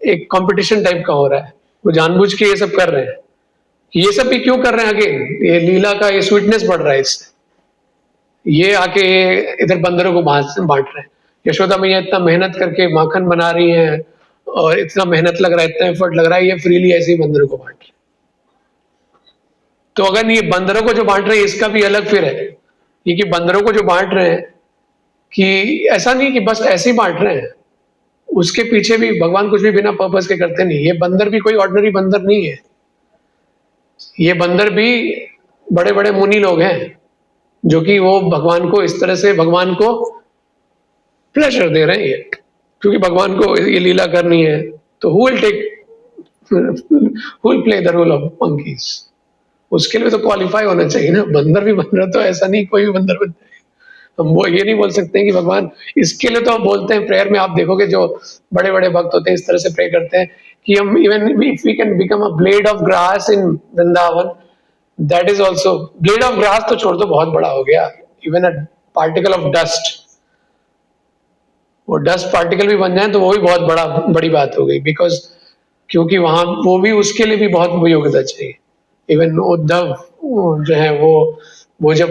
एक कंपटीशन टाइप का हो रहा है। वो जानबूझ के ये सब कर रहे हैं। ये सब भी क्यों कर रहे हैं? अगेन ये लीला का ये स्वीटनेस बढ़ रहा है इससे। ये आके इधर बंदरों को बांट रहे हैं। यशोदा मैया इतना मेहनत करके माखन बना रही हैं, और इतना मेहनत लग रहा है, इतना एफर्ट लग रहा है, ये फ्रीली ऐसे ही बंदरों को बांट रहे हैं। तो अगर ये बंदरों को जो बांट रहे हैं इसका भी अलग फिर है, ये कि बंदरों को जो बांट रहे हैं, कि ऐसा नहीं कि बस ऐसे ही बांट रहे हैं, उसके पीछे भी भगवान कुछ भी बिना पर्पस के करते नहीं। ये बंदर भी कोई ऑर्डिनरी बंदर नहीं है, ये बंदर भी बड़े बड़े मुनि लोग हैं, जो कि वो भगवान को इस तरह से भगवान को प्लेजर दे रहे हैं ये, क्योंकि भगवान को ये लीला करनी है। तो who will take, who will play the role of monkeys? उसके लिए तो क्वालिफाई होना चाहिए ना। बंदर भी बन रहा, तो ऐसा नहीं कोई भी बंदर बन जाए। हम वो ये नहीं बोल सकते हैं कि भगवान, इसके लिए तो हम बोलते हैं प्रेयर में, आप देखोगे जो बड़े बड़े भक्त होते हैं इस तरह से प्रे करते हैं कि हम even if we can become a blade of grass in Vrindavan, that is also, blade of grass तो छोड़ दो, बहुत बड़ा हो गया। Even a particle of dust, वो डस्ट पार्टिकल भी बन जाए तो वो भी बहुत बड़ी बात हो गई, बिकॉज क्योंकि वहां वो भी, उसके लिए भी बहुत योग्यता चाहिए। इवन उद्धव जो है वो जब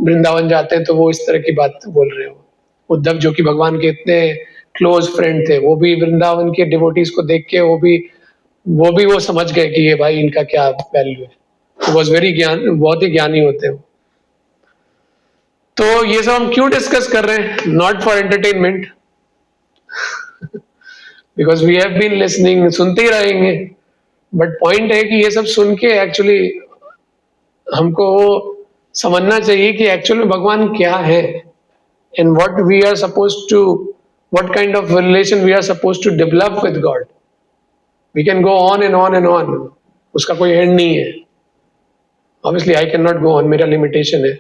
वृंदावन जाते हैं तो वो इस तरह की बात बोल रहे हो। उद्धव जो कि भगवान के इतने क्लोज फ्रेंड थे, वो भी वृंदावन के डिवोटीज को देख के वो समझ गए कि ये भाई इनका क्या वैल्यू है। वॉज वेरी ज्ञान, बहुत ही ज्ञानी होते हैं। तो ये सब हम क्यों डिस्कस कर रहे हैं? Not for entertainment, because we have been listening, सुनते ही रहेंगे। बट पॉइंट है कि ये सब सुन के एक्चुअली हमको समझना चाहिए कि एक्चुअल में भगवान क्या है, and what we are suppose to, what kind of relation we are suppose to develop with God. We can go on and on and on, उसका कोई एंड नहीं है। Obviously I can not go on, मेरा limitation है।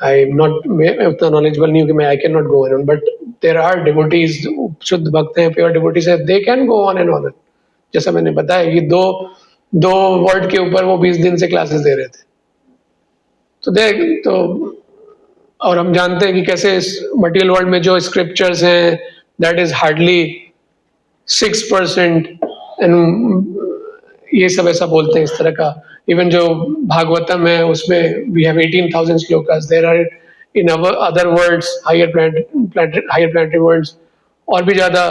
I am not, मैं उतना knowledgeable नहीं हूँ कि मैं I can not go on, but there are devotees, शुद्ध भक्त हैं, प्योर डिवोटीज है, they can go on and on. जैसा मैंने बताया कि दो दो वर्ड के ऊपर वो 20 दिन से क्लासेस दे रहे थे। तो देख तो, और हम जानते हैं कि कैसे इस मटेरियल वर्ल्ड में जो स्क्रिप्चर्स हैं, दैट इज हार्डली 6%। एंड ये सब ऐसा बोलते हैं इस तरह का। इवन जो भागवतम है उसमें वी हैव 18,000 श्लोकास, there are in other worlds, higher planetary worlds, और भी ज्यादा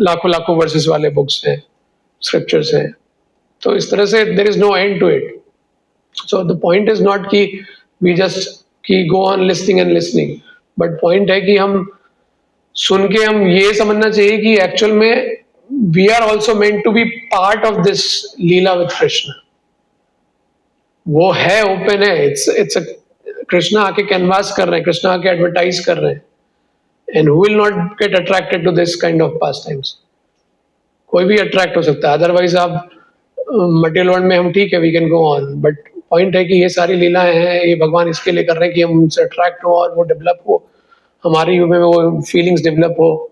लाखों लाखों वर्सेस वाले बुक्स हैं, स्क्रिप्चर्स हैं। तो इस तरह से there is no end to it. So the point is not कि वी जस्ट कि go on listening and listening, but point है कि हम सुन के हम ये समझना चाहिए कि एक्चुअल में we are also meant to be part of this lila with Krishna. वो है, ओपन है, इट्स कृष्णा आके कैनवास कर रहे हैं, कृष्णा आके एडवर्टाइज कर रहे हैं। And who will not get attracted to this kind of pastimes? कोई भी अट्रैक्ट हो सकता है। अदरवाइज आप मटेरियल वर्ल्ड में हम ठीक है, we can go on, but point है कि ये सारी लीलाएं हैं, ये भगवान इसके लिए कर रहे हैं कि हम उनसे अट्रैक्ट हो और वो डेवलप हो, हमारे युग में वो फीलिंग्स डेवलप हो।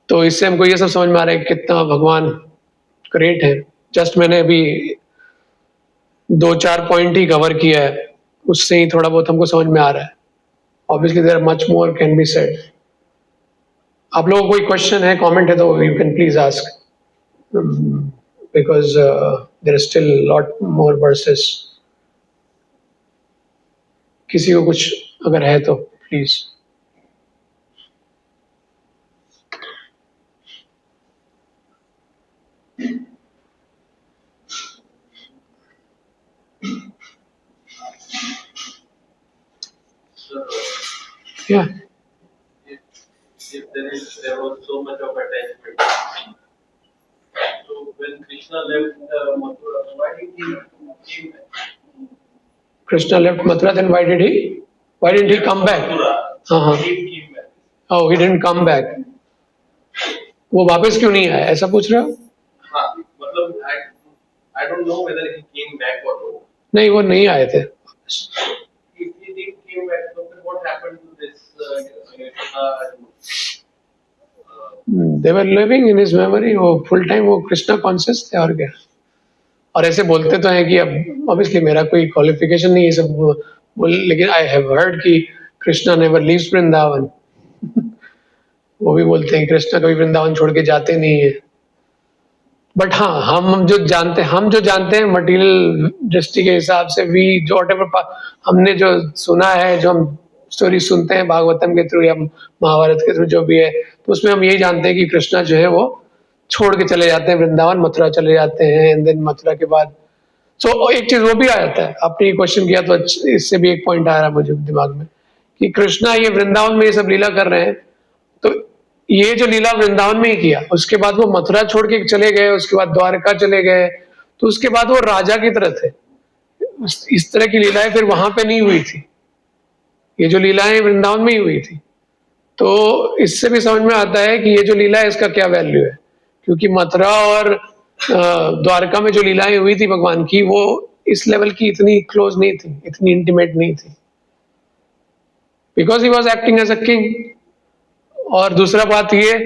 तो इससे हमको ये सब समझ में आ रहा है कि कितना भगवान ग्रेट है। जस्ट मैंने अभी 2-4 पॉइंट ही कवर किया है, उससे ही थोड़ा बहुत हमको समझ में आ रहा है। Obviously there much more can be said. आप लोगों को कोई क्वेश्चन है, कमेंट है, तो you can please ask, because there is still a lot more verses. किसी को कुछ अगर है तो please. Yeah. If there was so much of attachment, so when Krishna Krishna left Mathura, why did he came back? Krishna left Mathura, then why didn't he come back? Mathura. हाँ, He came back. Oh, he didn't come back. वो वापस क्यों नहीं आया, ऐसा पूछ रहे हो? हाँ, मतलब I don't know whether he came back or not. नहीं, वो नहीं आए थे. If he did came back, so then what happened to this They were living in his memory. वो फुल टाइम वो कृष्णा कॉन्शियस थे और क्या. और ऐसे बोलते तो हैं कि अब ऑब्वियसली मेरा कोई क्वालिफिकेशन नहीं है सब, लेकिन आई हैव हर्ड कि कृष्णा नेवर लीव्स वृंदावन. वो भी बोलते हैं कृष्णा कभी वृंदावन छोड़ के जाते नहीं है. बट हाँ, हम जो जानते हैं मटेरियल दृष्टि के हिसाब से, वी जो whatever हमने जो सुना है, जो हम स्टोरी सुनते हैं भागवतम के थ्रू या महाभारत के थ्रू जो भी है, तो उसमें हम यही जानते हैं कि कृष्णा जो है वो छोड़ के चले जाते हैं वृंदावन, मथुरा चले जाते हैं. एंड देन मथुरा के बाद एक चीज वो भी आ जाता है. आपने ये क्वेश्चन किया तो इससे भी एक पॉइंट आ रहा है मुझे दिमाग में कि कृष्णा ये वृंदावन में ये सब लीला कर रहे हैं, तो ये जो लीला वृंदावन में ही किया, उसके बाद वो मथुरा छोड़ के चले गए, उसके बाद द्वारका चले गए, तो उसके बाद वो राजा की तरह थे. इस तरह की लीलाएं फिर वहां पे नहीं हुई थी. ये जो लीलाएं वृंदावन में ही हुई थी. तो इससे भी समझ में आता है कि ये जो लीला है इसका क्या वैल्यू है, क्योंकि मथुरा और द्वारका में जो लीलाएं हुई थी भगवान की, वो इस लेवल की इतनी क्लोज नहीं थी, इतनी इंटीमेट नहीं थी, because he was acting as a king. और दूसरा बात ये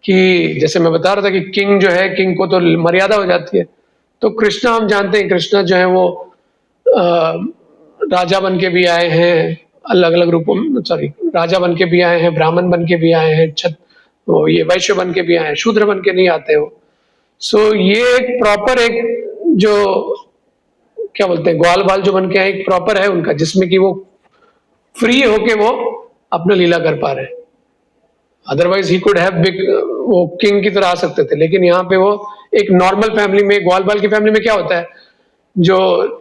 कि जैसे मैं बता रहा था कि किंग जो है, किंग को तो मर्यादा हो जाती है. तो कृष्णा हम जानते हैं, कृष्णा जो है वो राजा बन के भी आए हैं, अलग अलग रूपों में, राजा बन के भी आए हैं, ब्राह्मण बन के भी आए हैं, ये वैश्य बन के भी आए हैं, शूद्र बन के नहीं आते हो. सो ये एक प्रॉपर एक जो क्या बोलते हैं ग्वाल बाल जो बन के आए, एक प्रॉपर है उनका, जिसमें कि वो फ्री होके वो अपना लीला कर पा रहे हैं. Otherwise he could have big, वो किंग की तरह आ सकते थे, लेकिन यहाँ पे वो एक नॉर्मल फैमिली में, ग्वाल बाल की फैमिली में क्या होता है, जो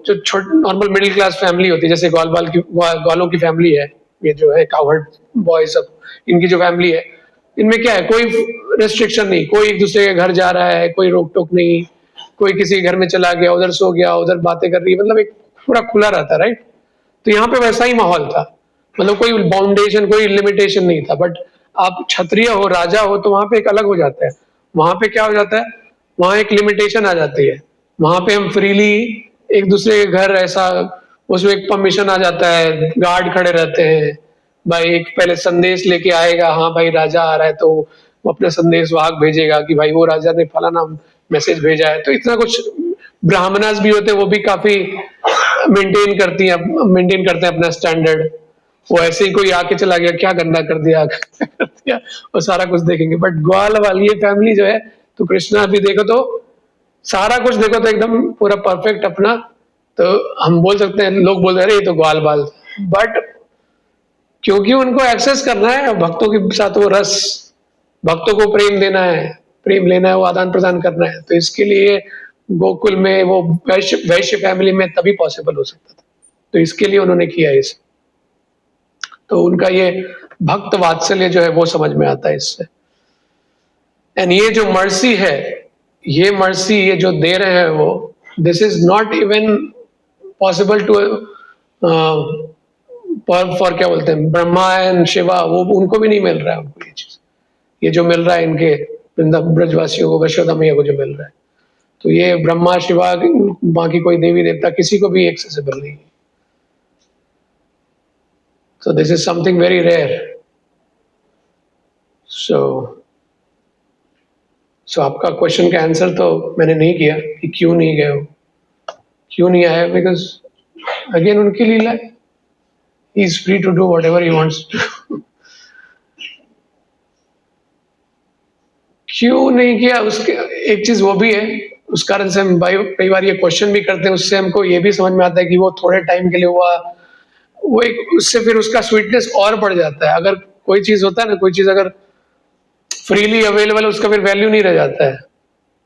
नॉर्मल मिडिल क्लास फैमिली होती है, जैसे ग्वालों की फैमिली है, ये जो है कावर्ड बॉयज सब, इनकी जो फैमिली है, इनमें क्या है, कोई रेस्ट्रिक्शन नहीं, कोई एक दूसरे के घर जा रहा है, कोई रोक टोक नहीं, कोई किसी के घर में चला गया, उधर सो गया, उधर बातें कर रही है, मतलब एक पूरा खुला रहता है, राइट. तो यहाँ पे वैसा ही माहौल था, मतलब कोई बाउंडेशन, कोई लिमिटेशन नहीं था. बट आप क्षत्रिय हो, राजा हो, तो वहां पे एक अलग हो जाता है. वहां पे क्या हो जाता है, वहां एक लिमिटेशन आ जाती है. वहां पे हम फ्रीली एक दूसरे के घर, ऐसा उसमें एक परमिशन आ जाता है, गार्ड खड़े रहते हैं, भाई एक पहले संदेश लेके आएगा, हाँ भाई राजा आ रहा है, तो वो अपना संदेश वाहक भेजेगा कि भाई वो राजा ने फलाना मैसेज भेजा है. तो इतना कुछ ब्राह्मणास भी होते हैं, वो भी काफी मेंटेन करते हैं अपना स्टैंडर्ड. वो ऐसे ही कोई आके चला गया, क्या गंदा कर दिया वो सारा कुछ देखेंगे. बट ग्वाल वाली ये फैमिली जो है, तो कृष्णा भी देखो तो सारा कुछ देखो तो एकदम पूरा परफेक्ट अपना. तो हम बोल सकते हैं, लोग बोल रहे हैं ये तो ग्वाल बाल, बट क्योंकि उनको एक्सेस करना है भक्तों के साथ, वो रस, भक्तों को प्रेम देना है, प्रेम लेना है, वो आदान प्रदान करना है. तो इसके लिए गोकुल में वो वैश्य फैमिली में तभी पॉसिबल हो सकता था. तो इसके लिए उन्होंने किया इसे. तो उनका ये भक्त वात्सल्य जो है वो समझ में आता है इससे. एंड ये जो मर्सी है, ये मर्सी ये जो दे रहे हैं वो, this is not even possible to for क्या बोलते हैं ब्रह्मा एंड शिवा, वो उनको भी नहीं मिल रहा है उनको ये चीज, ये जो मिल रहा है इनके वृंदावन ब्रजवासियों को, यशोदा मैया को जो मिल रहा है. तो ये ब्रह्मा शिवा, बाकी कोई देवी देवता किसी को भी एक्सेसिबल नहीं है. So this is something very rare. So आपका क्वेश्चन का आंसर तो मैंने नहीं किया कि क्यों नहीं गए हो, क्यों नहीं आए, बिकॉज अगेन उनकी लीला है, he is free to do whatever he wants to. क्यों नहीं किया, उसके एक चीज वो भी है, उस कारण से हम भाई कई बार ये क्वेश्चन भी करते हैं, उससे हमको ये भी समझ में आता है कि वो थोड़े टाइम के लिए हुआ, वो एक उससे फिर उसका स्वीटनेस और बढ़ जाता है. अगर कोई चीज होता है ना, कोई चीज अगर फ्रीली अवेलेबल, उसका फिर वैल्यू नहीं रह जाता है.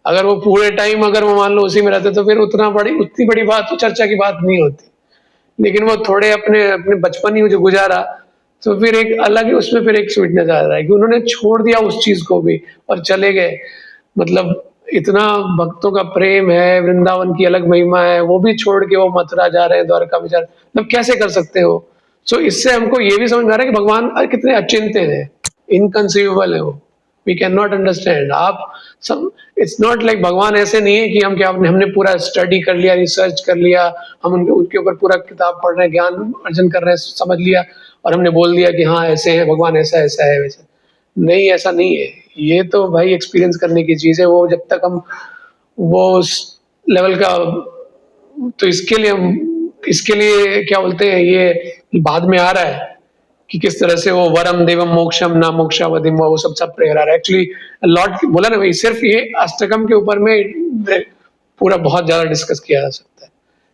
अगर वो पूरे टाइम अगर वो मान लो उसी में रहते, तो फिर उतनी बड़ी बात तो चर्चा की बात नहीं होती. लेकिन वो थोड़े अपने बचपन ही जो गुजारा, तो फिर एक अलग उसमें फिर एक स्वीटनेस आ रहा है कि उन्होंने छोड़ दिया उस चीज को भी और चले गए. मतलब इतना भक्तों का प्रेम है, वृंदावन की अलग महिमा है, वो भी छोड़ के वो मथुरा जा रहे हैं, द्वारका में जा रहे हैं, मतलब कैसे कर सकते हो? सो इससे हमको ये भी समझ में आ रहा है कि भगवान कितने अचिंत्य हैं, इनकंसीवेबल है वो, वी कैन नॉट अंडरस्टैंड। आप सब, इट्स नॉट लाइक भगवान ऐसे नहीं है कि हम क्या हमने पूरा स्टडी कर लिया, रिसर्च कर लिया, हम उनके ऊपर पूरा किताब पढ़ रहे हैं, ज्ञान अर्जन कर रहे हैं, समझ लिया और हमने बोल दिया कि हाँ ऐसे है भगवान, ऐसा ऐसा है वैसा। नहीं, ऐसा नहीं है। ये तो भाई एक्सपीरियंस करने की चीज है, वो जब तक हम वो उस लेवल का, तो इसके लिए क्या बोलते हैं, ये बाद में आ रहा है कि किस तरह से वो वरम देवम मोक्षम ना मोक्षावधिम, वो सब प्रेयर आ रहा है। एक्चुअली लॉर्ड बोला ना भाई, सिर्फ ये अष्टकम के ऊपर में पूरा बहुत ज्यादा डिस्कस किया जा सकता है,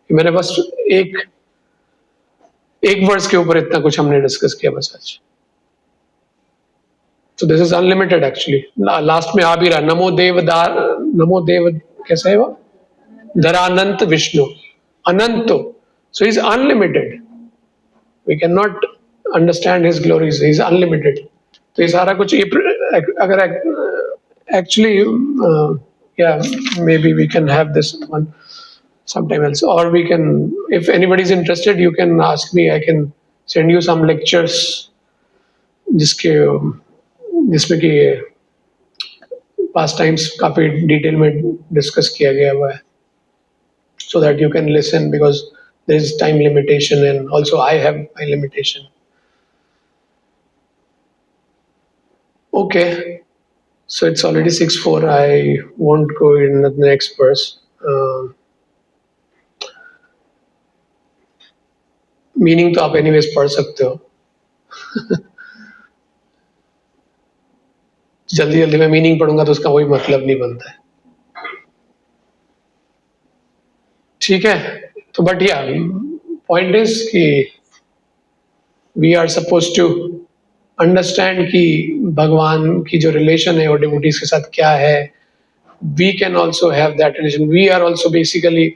कि मैंने बस एक एक वर्ड्स के ऊपर इतना कुछ हमने डिस्कस किया बस आज। So this is unlimited actually. Last में आ भी रहा, नमो देव कैसा है वो, धरानंत Vishnu, अनंतो, so he's unlimited. We cannot understand his glories. He's unlimited. तो ये सारा कुछ ये अगर actually yeah, maybe we can have this one sometime else, or we can, if anybody is interested, you can ask me. I can send you some lectures जिसमें कि past times काफी detail में डिस्कस किया गया हुआ है, so that you can listen, because there is time limitation and also I have my limitation. Okay, so it's already 6:04. I won't go in the next verse. Meaning तो आप anyways पढ़ सकते हो। जल्दी जल्दी मैं मीनिंग पढ़ूंगा तो उसका कोई मतलब नहीं बनता है, ठीक है? तो बट या पॉइंट इज कि we are suppose to understand कि भगवान की जो रिलेशन है वो डिवोटीज के साथ क्या है। We can also have that relation, we are also basically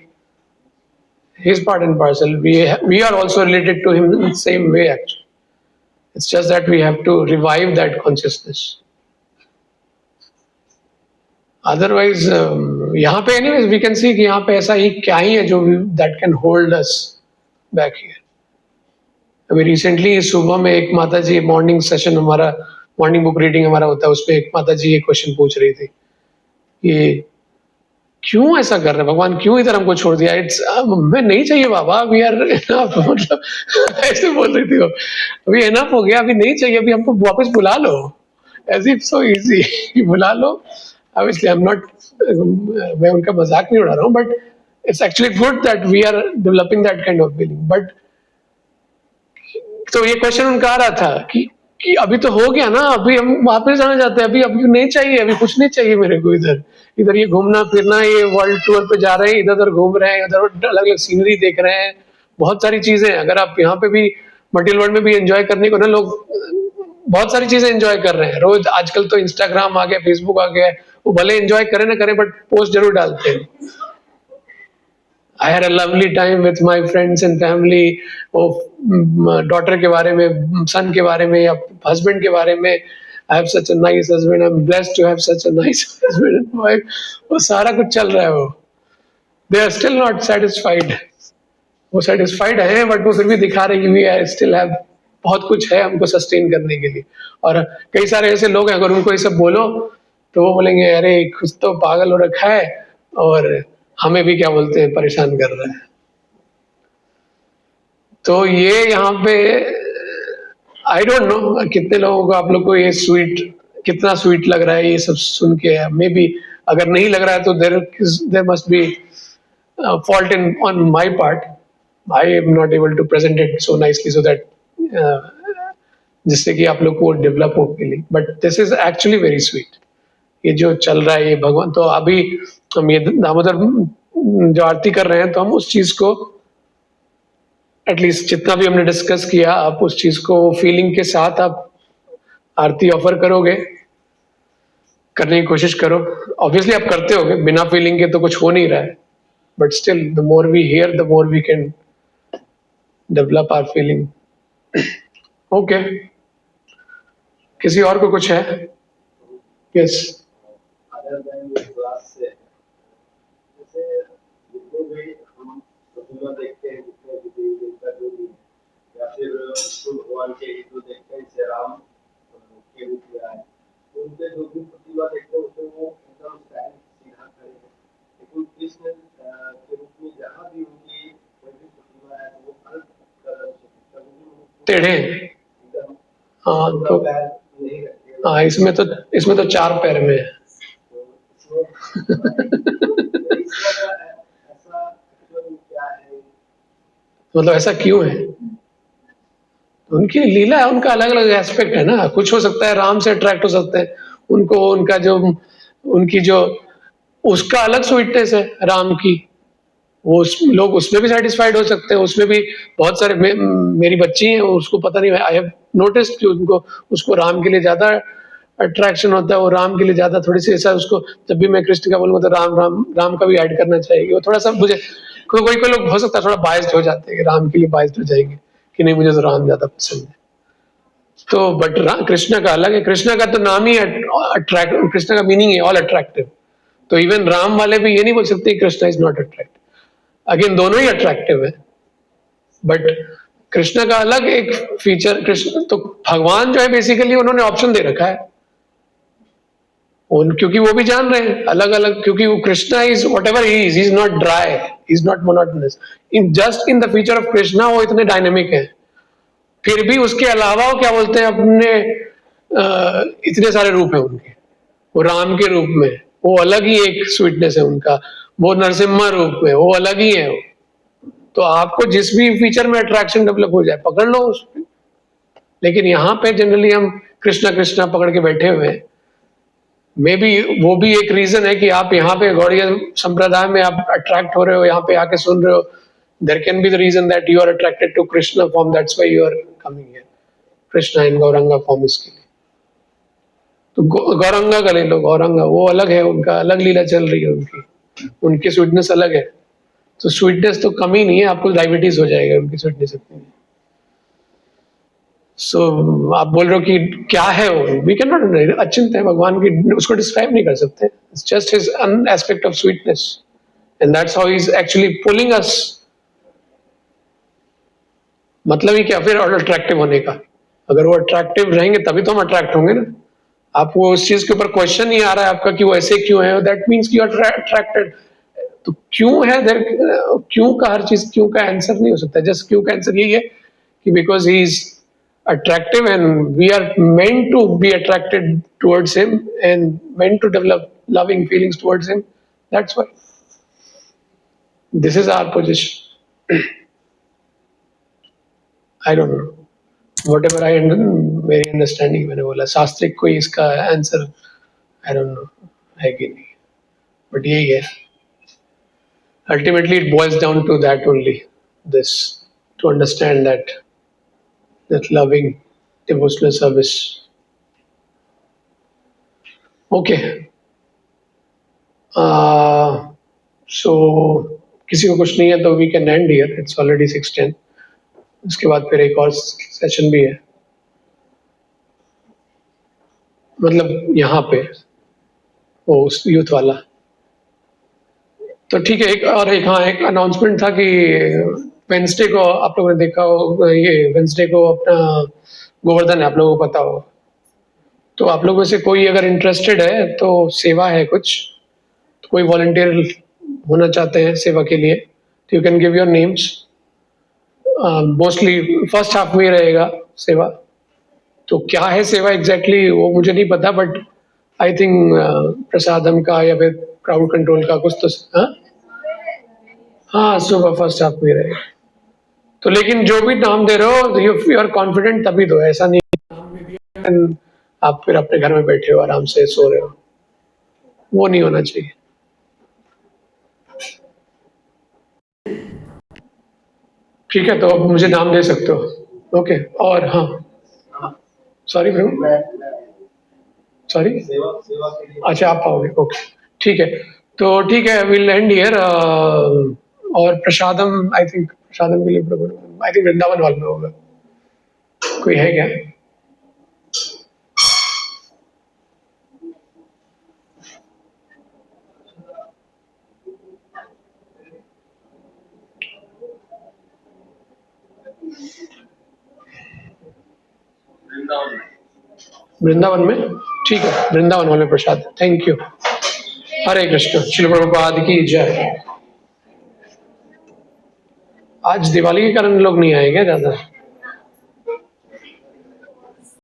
his part and parcel. We are also related to him in the same way actually. It's just that we have to revive that consciousness. Otherwise यहाँ पे anyways we can see कि यहाँ पे ऐसा ही क्या ही है जो that can hold us back here. अभी रिसेंटली सुबह में एक माता जी, मॉर्निंग सेशन हमारा, मॉर्निंग बुक रीडिंग हमारा होता है, उसमें एक माता जी एक क्वेश्चन पूछ रही थी कि क्यों ऐसा कर रहे हैं भगवान, क्यों इधर हमको छोड़ दिया? इट्स मैं नहीं चाहिए बाबा, वी आर मतलब ऐसे बोल रही थी वो, अभी एनफ हो गया, अभी नहीं चाहिए, अभी हमको वापस बुला लो, एज इफ सो इजी, बुला लो। ऑब्वियसली आई एम नॉट, मैं उनका मजाक नहीं उड़ा रहा हूँ, but it's actually good that we are developing that kind of feeling. But तो ये क्वेश्चन उनका आ रहा था कि अभी तो हो गया ना, अभी हम वापस जाना चाहते हैं, अभी नहीं चाहिए, अभी कुछ नहीं चाहिए मेरे को, इधर ये घूमना फिरना, ये वर्ल्ड टूर पे जा रहे हैं, इधर उधर घूम रहे हैं, इधर अलग अलग सीनरी देख रहे हैं, बहुत सारी चीजें। अगर आप यहाँ पे भी मटेरियल वर्ल्ड में भी एंजॉय करने को ना, लोग बहुत सारी चीजें एंजॉय कर रहे हैं रोज। आजकल तो इंस्टाग्राम आ गया, फेसबुक आ गया, वो भले एंजॉय करें ना करें बट पोस्ट जरूर डालते हैं। I had a lovely time with my friends and family, daughter के बारे में, सन के बारे में, या हस्बैंड के बारे में। I have such a nice husband, I'm blessed to have such a nice husband and wife. वो सारा कुछ चल रहा है वो। They are still not satisfied. वो satisfied हैं बट वो फिर भी दिखा रहे कि we still have, बहुत कुछ है हमको सस्टेन करने के लिए। और कई सारे ऐसे लोग हैं, अगर उनको ये सब बोलो तो वो बोलेंगे अरे कुछ तो पागल हो रखा है, और हमें भी क्या बोलते हैं परेशान कर रहा है। तो ये यहाँ पे आई डोंट नो कितने लोगों को, आप लोग को ये स्वीट, कितना स्वीट लग रहा है ये सब सुन के। मे बी अगर नहीं लग रहा है तो there must be fault in on my part. I am not able to present it so nicely so that जिससे कि आप लोग को डेवलप हो feeling. But this is actually very sweet, ये जो चल रहा है ये भगवान। तो अभी हम ये दामोदर जो आरती कर रहे हैं, तो हम उस चीज को एटलीस्ट जितना भी हमने डिस्कस किया, आप उस चीज को फीलिंग के साथ आप आरती ऑफर करोगे, करने की कोशिश करो। ऑब्वियसली आप करते होगे, बिना फीलिंग के तो कुछ हो नहीं रहा है, but still the more we hear the more we can develop our feeling. Okay, किसी और को कुछ है? Yes. Other than Vishwas, Pratima देखते हैं जितने भी देवी देवता जो भी हैं, या फिर विष्णु भगवान के जो देखते हैं जैसे राम के रूप में आए, तो उनके जो भी प्रतिमा देखते हैं उसमें वो एकदम स्टैंड सीधा खड़े हैं, लेकिन कृष्ण के रूप में जहाँ भी उनकी कोई भी प्रतिमा है तो वो अलग कलर से कभी भी टेढ़े। एकदम हाँ पूरा तो पैर नहीं रखते। हाँ, इसमें तो 4 पैर में है। तो इसमें ऐसा एक्चुअली क्या है? मतलब ऐसा क्यों है? उनकी लीला है, उनका अलग अलग एस्पेक्ट है ना। कुछ हो सकता है राम से अट्रैक्ट हो सकते हैं उनको, उनकी जो उसका अलग स्वीटनेस है राम की, लोग उसमें भी सेटिस्फाइड हो सकते हैं। उसमें भी बहुत सारे मेरी बच्ची है, उसको पता नहीं, आई हैव नोटिस्ड कि उसको राम के लिए ज्यादा अट्रैक्शन होता है। वो राम के लिए ज्यादा थोड़ी सी ऐसा, उसको जब भी मैं कृष्ण का बोलूंगा तो राम राम राम का भी ऐड करना चाहिए। वो थोड़ा सा मुझे, कोई कोई लोग हो सकता है थोड़ा बायस्ड हो जाते हैं कि राम के लिए बायस्ड हो जाएंगे कि नहीं मुझे तो राम ज्यादा पसंद है। तो बट कृष्णा का अलग है। कृष्णा का तो नाम ही अट्रैक्ट, कृष्णा का मीनिंग है ऑल अट्रैक्टिव। तो इवन राम वाले भी ये नहीं बोल सकते Krishna is not attractive. Again दोनों ही अट्रैक्टिव है, बट कृष्ण का अलग एक फीचर। कृष्ण तो भगवान जो है बेसिकली उन्होंने ऑप्शन दे रखा है क्योंकि वो भी जान रहे हैं अलग अलग, क्योंकि वो Krishna is what ever he is not dry, is not monotonous. In just in the feature of Krishna वो इतने डायनेमिक है। फिर भी उसके अलावा वो क्या बोलते हैं अपने, इतने सारे रूप है उनके। वो राम के रूप में वो अलग ही एक स्वीटनेस है उनका, वो नरसिम्हा रूप में वो अलग ही है। तो आपको जिस भी फीचर में अट्रैक्शन डेवलप हो जाए पकड़ लो उसमें। लेकिन यहाँ पे जनरली हम कृष्णा कृष्णा पकड़ के बैठे हुए हैं। मे बी वो भी एक रीजन है कि आप यहाँ पे गौड़ीय संप्रदाय में आप अट्रैक्ट हो रहे हो, यहाँ पे आके सुन रहे हो। There can be the reason that you are attracted to Krishna form, that's why you are coming here. Krishna in Gauranga form इसके लिए। तो गौरंगा का ले लो, गौरंगा वो अलग है, उनका अलग लीला चल रही है, उनकी स्वीटनेस अलग है। तो स्वीटनेस तो कमी नहीं है, आपको डायबिटीज हो जाएगा उनकी स्वीटनेस इतनी। सो आप बोल रहे हो कि क्या है वो, वी कैन नॉट, अचिंत है भगवान की, उसको डिस्क्राइब नहीं कर सकते। It's just his an aspect of sweetness and that's how he is actually pulling us. मतलब ही क्या फिर और अट्रैक्टिव होने का? अगर वो अट्रैक्टिव रहेंगे तभी तो हम अट्रैक्ट होंगे ना। आपको उस चीज के ऊपर क्वेश्चन नहीं आ रहा है आपका कि वो ऐसे क्यों है, that means you are attracted. तो क्यों है देर, क्यों का हर चीज क्यों का आंसर नहीं हो सकता। जस्ट क्यों का आंसर यही है कि because he is attractive and we are meant to be attracted towards him and meant to develop loving feelings towards him. That's why this is our position. I don't know, whatever I मेरी understanding मैंने बोला शास्त्रिक कोई इसका answer I don't know है कि नहीं, but यही है। Ultimately it boils down to that only, this, to understand that loving devotional service. Okay. सो किसी को कुछ नहीं है तो we can end here, it's already 6:10। उसके बाद फिर एक और सेशन भी है, मतलब यहाँ पे वो उस यूथ वाला। तो ठीक है, एक हाँ एक अनाउंसमेंट था कि वेंसडे को आप लोगों ने देखा हो, ये वेंसडे को अपना गोवर्धन है, आप लोगों को पता हो। तो आप लोगों में से कोई अगर इंटरेस्टेड है तो सेवा है कुछ, तो कोई वॉलंटियर होना चाहते हैं सेवा के लिए तो you can give your names. Mostly first half में ही रहेगा सेवा। तो क्या है सेवा एग्जैक्टली वो मुझे नहीं पता, बट आई थिंक प्रसादम का या फिर क्राउड कंट्रोल का कुछ तो। हाँ हाँ, सुबह फर्स्ट हाफ में रहेगा। तो लेकिन जो भी नाम दे रहे हो यू आर कॉन्फिडेंट तभी दो, ऐसा नहीं नाम दे दिया आप फिर अपने घर में बैठे हो आराम से सो रहे हो, वो नहीं होना चाहिए। ठीक है, तो अब मुझे नाम दे सकते हो। ओके, और हाँ सॉरी ब्रो, सॉरी सेवा सेवा के लिए अच्छा आप आओगे, ओके ठीक है। तो ठीक है, विल एंड हियर। और प्रसादम, आई थिंक प्रसादम के लिए आई थिंक वृंदावन हॉल में होगा, कोई है क्या? वृंदावन में। वृंदावन में, ठीक है, वृंदावन वाले प्रसाद, थैंक यू। हरे कृष्ण, श्रील प्रभुपाद की जय। आज दिवाली के कारण लोग नहीं आए क्या ज्यादा?